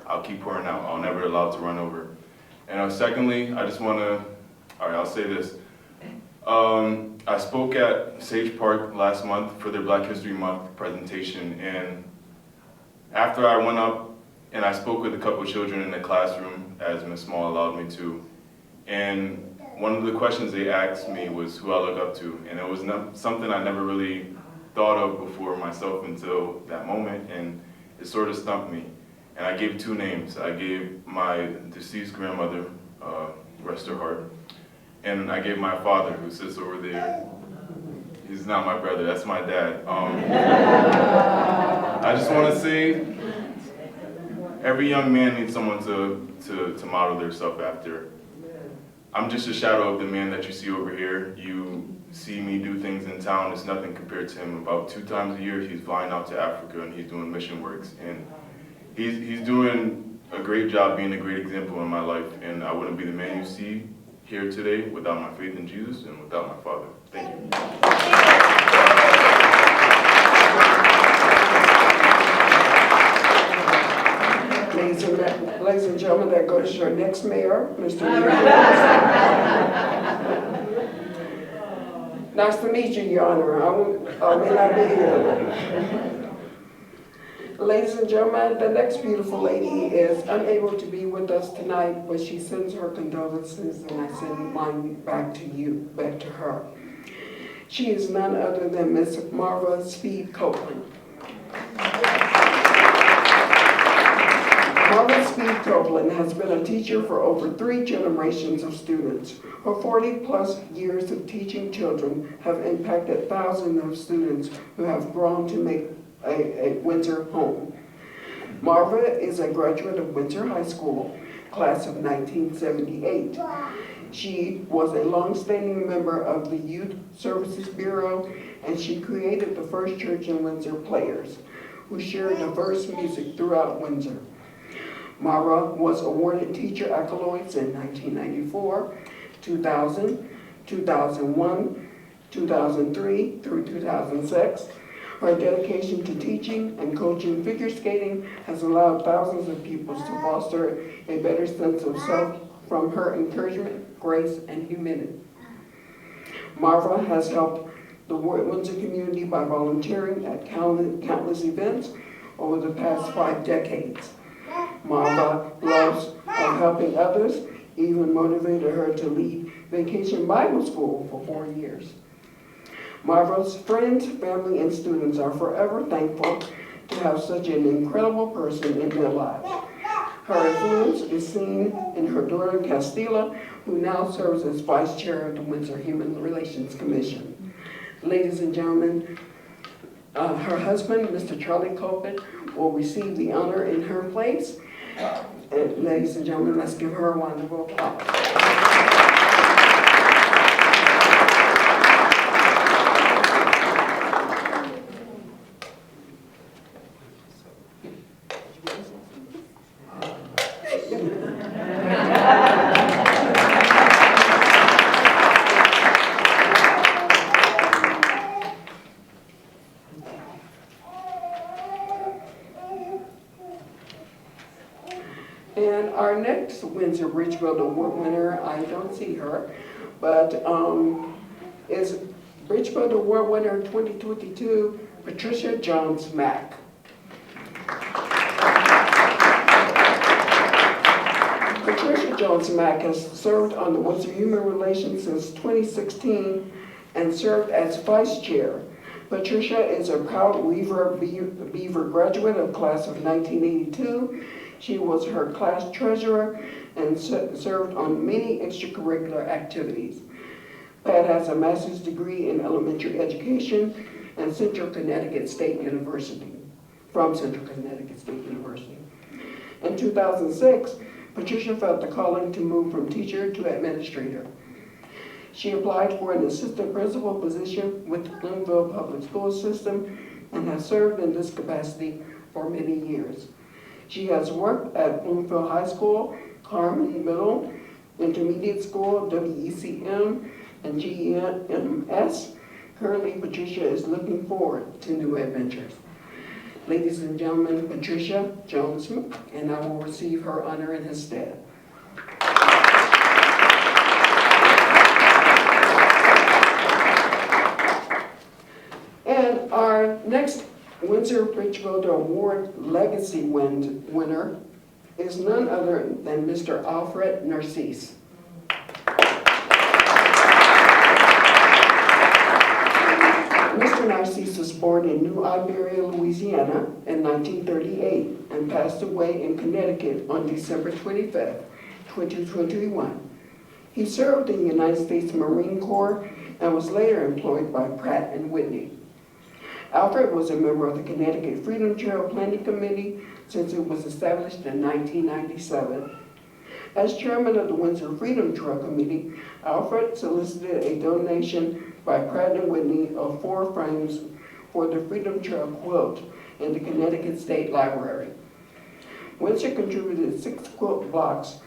I'll keep pouring out. I'll never allow it to run over. And secondly, I just want to, I'll say this. I spoke at Sage Park last month for their Black History Month presentation, and after I went up and I spoke with a couple children in the classroom, as Ms. Small allowed me to, and one of the questions they asked me was who I look up to, and it was something I never really thought of before myself until that moment, and it sort of stumped me. And I gave two names. I gave my deceased grandmother, rest her heart, and I gave my father, who sits over there. He's not my brother, that's my dad. I just want to say, every young man needs someone to model their self after. I'm just a shadow of the man that you see over here. You see me do things in town, it's nothing compared to him. About 2 times a year, he's flying out to Africa and he's doing mission works. And he's doing a great job being a great example in my life, and I wouldn't be the man you see here today without my faith in Jesus and without my father. Thank you. Ladies and gentlemen, that goes to your next mayor, Mr. Nice to meet you, Your Honor. I may not be here. Ladies and gentlemen, the next beautiful lady is unable to be with us tonight, but she sends her condolences, and I send mine back to her. She is none other than Miss Marva Copeland. Marva Copeland has been a teacher for over 3 generations of students. Her 40-plus years of teaching children have impacted thousands of students who have grown to make a Windsor home. Marva is a graduate of Windsor High School, class of 1978. She was a long-standing member of the Youth Services Bureau, and she created the first church in Windsor, Players, who shared diverse music throughout Windsor. Marva was awarded teacher accolades in 1994, 2000, 2001, 2003 through 2006. Her dedication to teaching and coaching figure skating has allowed thousands of people to foster a better sense of self from her encouragement, grace, and humility. Marva has helped the Windsor community by volunteering at countless events over the past 5 decades. Marva loves helping others, even motivated her to lead Vacation Bible School for 4 years. Marva's friends, family, and students are forever thankful to have such an incredible person in their lives. Her influence is seen in her daughter, Castilla, who now serves as vice chair of the Windsor Human Relations Commission. Ladies and gentlemen, her husband, Mr. Charlie Copeland, will receive the honor in her place. And ladies and gentlemen, let's give her a round of applause. Windsor Bridgefield Award winner. I don't see her, but is Bridgefield Award winner 2022, Patricia Jones Mack. Patricia Jones Mack has served on the Windsor Human Relations since 2016 and served as vice chair. Patricia is a proud Weaver Beaver graduate of class of 1982. She was her class treasurer and served on many extracurricular activities. Pat has a master's degree in elementary education and Central Connecticut State University, from Central Connecticut State University. In 2006, Patricia felt the calling to move from teacher to administrator. She applied for an assistant principal position with the Bloomfield Public School System and has served in this capacity for many years. She has worked at Bloomfield High School, Carmen Middle, Intermediate School, WECM, and GEMS. Currently, Patricia is looking forward to new adventures. Ladies and gentlemen, Patricia Jones, and I will receive her honor in his stead. And our next Windsor Bridgefield Award Legacy winner is none other than Mr. Alfred Narcisse. Mr. Narcisse was born in New Iberia, Louisiana in 1938 and passed away in Connecticut on December 25th, 2021. He served in the United States Marine Corps and was later employed by Pratt & Whitney. Alfred was a member of the Connecticut Freedom Trail Planning Committee since it was established in 1997. As chairman of the Windsor Freedom Trail Committee, Alfred solicited a donation by Pratt & Whitney of 4 frames for the Freedom Trail quilt in the Connecticut State Library. Windsor contributed 6 quilt blocks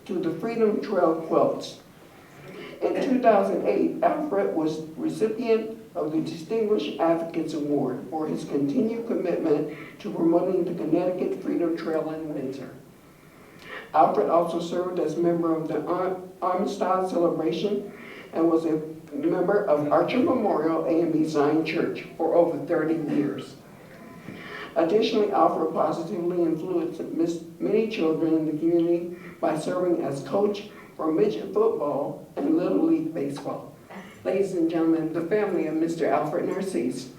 to the Freedom Trail quilts. In 2008, Alfred was recipient of the Distinguished Advocates Award for his continued commitment to promoting the Connecticut Freedom Trail in Windsor. Alfred also served as member of the Armstrong Celebration and was a member of Archer Memorial AME Zion Church for over 30 years. Additionally, Alfred positively influenced many children in the community by serving as coach for midget football and Little League baseball. Ladies and gentlemen, the family of Mr. Alfred Narcisse.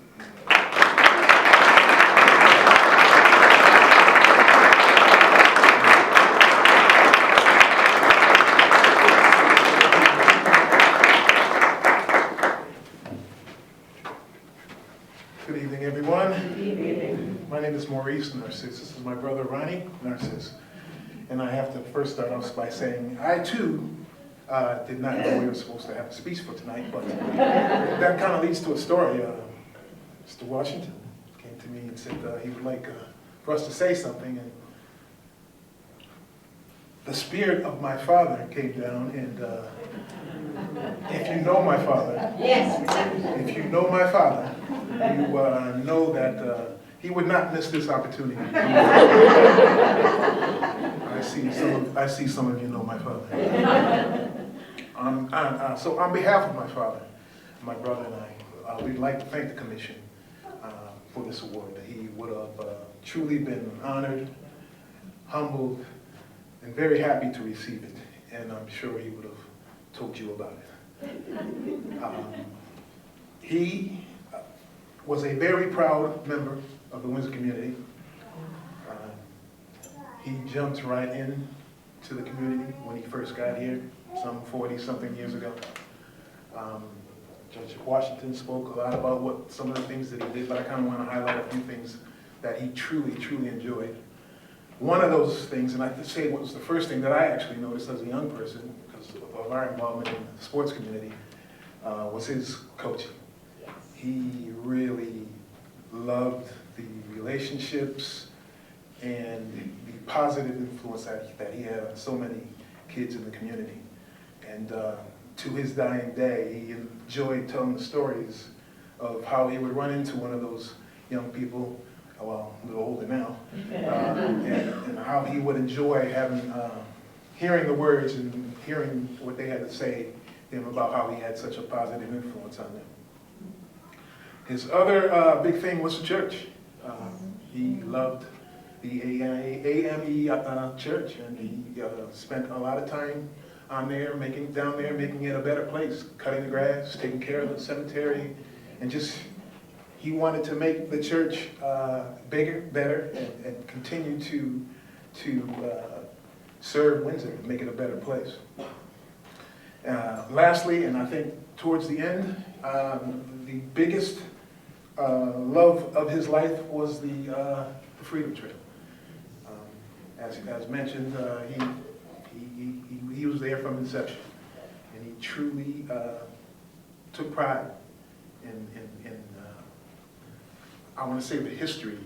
Good evening, everyone. Good evening. My name is Maurice Narcisse. This is my brother, Ronnie Narcisse. And I have to first start off by saying, I too did not know we were supposed to have a speech for tonight, but that kind of leads to a story. Mr. Washington came to me and said he would like for us to say something, and the spirit of my father came down, and if you know my father, yes. If you know my father, you know that he would not miss this opportunity. I see some of you know my father. So on behalf of my father, my brother and I, we'd like to thank the commission for this award. He would have truly been honored, humbled, and very happy to receive it. And I'm sure he would have told you about it. He was a very proud member of the Windsor community. He jumped right in to the community when he first got here, some 40-something years ago. Judge Washington spoke a lot about some of the things that he did, but I kind of want to highlight a few things that he truly, truly enjoyed. One of those things, and I have to say what was the first thing that I actually noticed as a young person, because of our involvement in the sports community, was his coaching. He really loved the relationships and the positive influence that he had on so many kids in the community. And to his dying day, he enjoyed telling the stories of how he would run into one of those young people, well, a little older now, and how he would enjoy having hearing the words and hearing what they had to say to him about how he had such a positive influence on them. His other big thing was the church. He loved the AME church, and he spent a lot of time down there, making it a better place, cutting the grass, taking care of the cemetery, and just, he wanted to make the church bigger, better, and continue to serve Windsor, make it a better place. Lastly, and I think towards the end, the biggest love of his life was the Freedom Trail. As mentioned, he was there from inception, and he truly took pride in I want to say, the history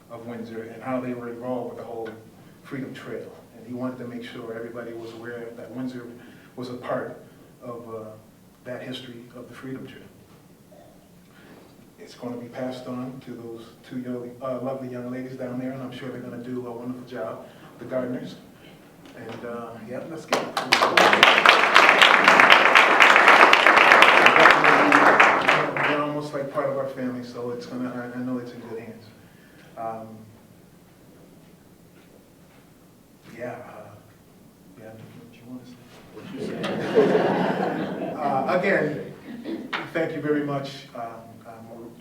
of Windsor and how they were involved with the whole Freedom Trail. And he wanted to make sure everybody was aware that Windsor was a part of that history of the Freedom Trail. It's going to be passed on to those two lovely young ladies down there, and I'm sure they're going to do a wonderful job, the gardeners. And yeah, let's get it. They're almost like part of our family, so it's gonna. I know it's in good hands. Yeah. What you want to say? What you say? Again, thank you very much.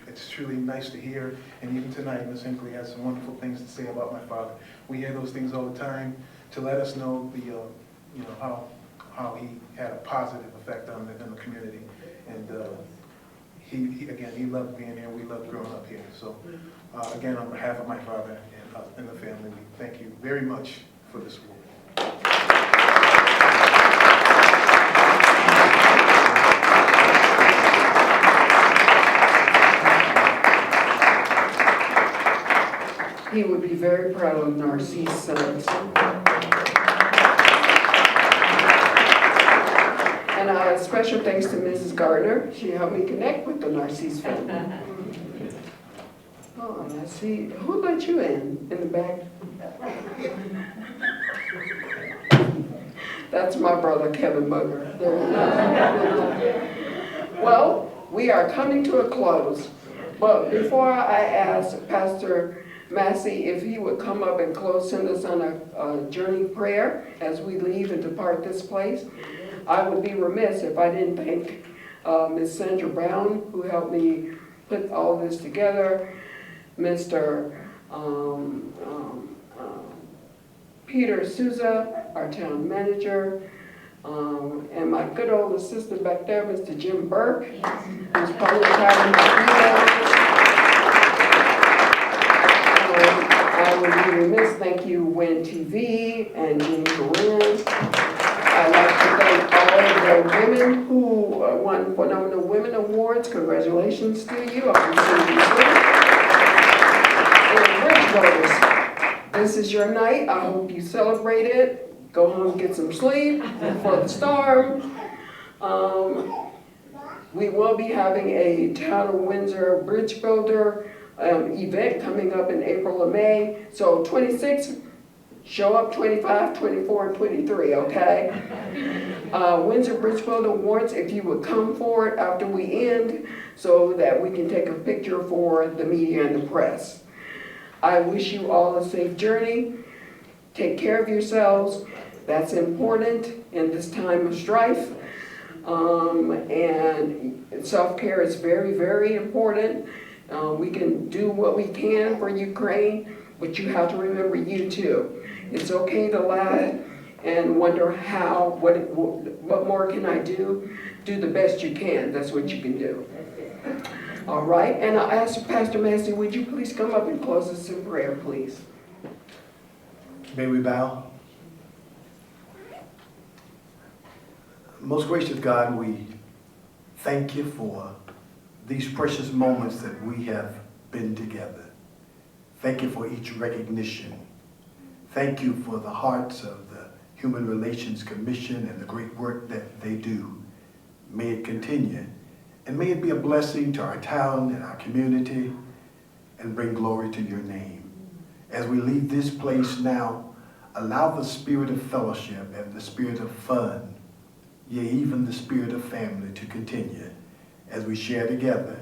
It's truly nice to hear, and even tonight, Ms. Hinckley has some wonderful things to say about my father. We hear those things all the time to let us know the, you know, how he had a positive effect on the community, and he loved being here. We loved growing up here. So, again, on behalf of my father and the family, we thank you very much for this award. He would be very proud of Narcisse's sons. And special thanks to Mrs. Gardner. She helped me connect with the Narcisse family. Oh, and I see, who let you in the back? That's my brother, Kevin Mugger. Well, we are coming to a close. But before I ask Pastor Massey if he would come up and send us on a journey prayer as we leave and depart this place, I would be remiss if I didn't thank Ms. Sandra Brown, who helped me put all this together, Mr. Peter Souza, our town manager, and my good old assistant back there, Mr. Jim Burke, who's probably having my emails. I would be remiss, thank you, Win TV and Jean Corinne. I'd like to thank all of the women who won Phenomenal Women Awards. Congratulations to you. And Bridge Voters, this is your night. I hope you celebrate it. Go home, get some sleep before the storm. We will be having a Town of Windsor Bridge Builder event coming up in April or May. So 26, show up 25, 24, and 23, okay? Windsor Bridge Builder Awards, if you would come forward after we end so that we can take a picture for the media and the press. I wish you all a safe journey. Take care of yourselves. That's important in this time of strife. And self-care is very, very important. We can do what we can for Ukraine, but you have to remember you too. It's okay to laugh and wonder what more can I do? Do the best you can. That's what you can do. All right, and I'll ask Pastor Massey, would you please come up and close us in prayer, please? May we bow? Most gracious God, we thank you for these precious moments that we have been together. Thank you for each recognition. Thank you for the hearts of the Human Relations Commission and the great work that they do. May it continue, and may it be a blessing to our town and our community, and bring glory to your name. As we leave this place now, Allow the spirit of fellowship and the spirit of fun, yea, even the spirit of family to continue as we share together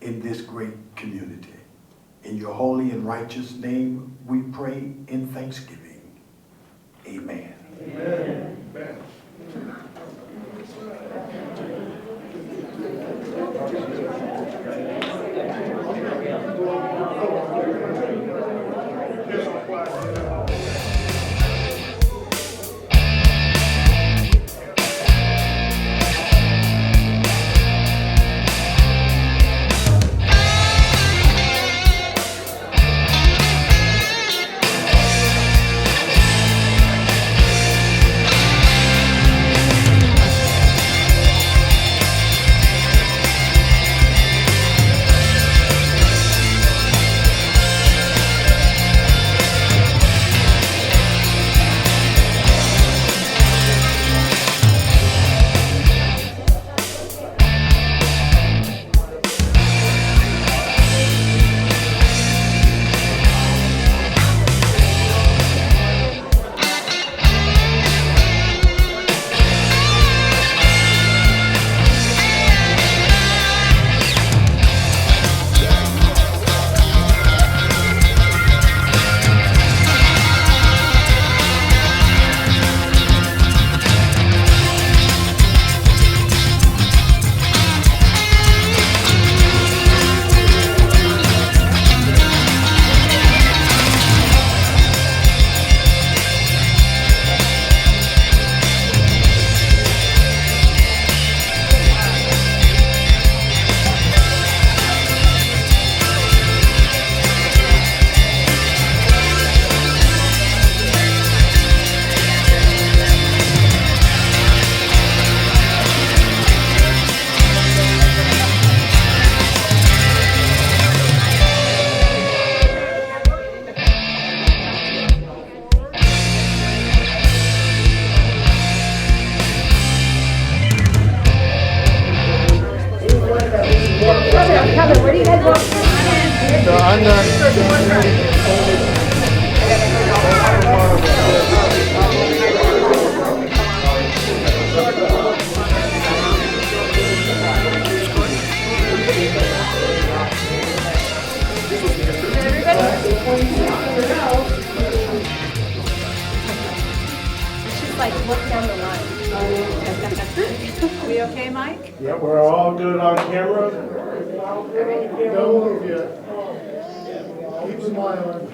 in this great community. In your holy and righteous name, we pray in thanksgiving. Amen. Amen. Amen. Where do you guys go? I'm Just like look down the line. We okay, Mike? Yeah, we're all good on camera. Don't move yet. Keep smiling.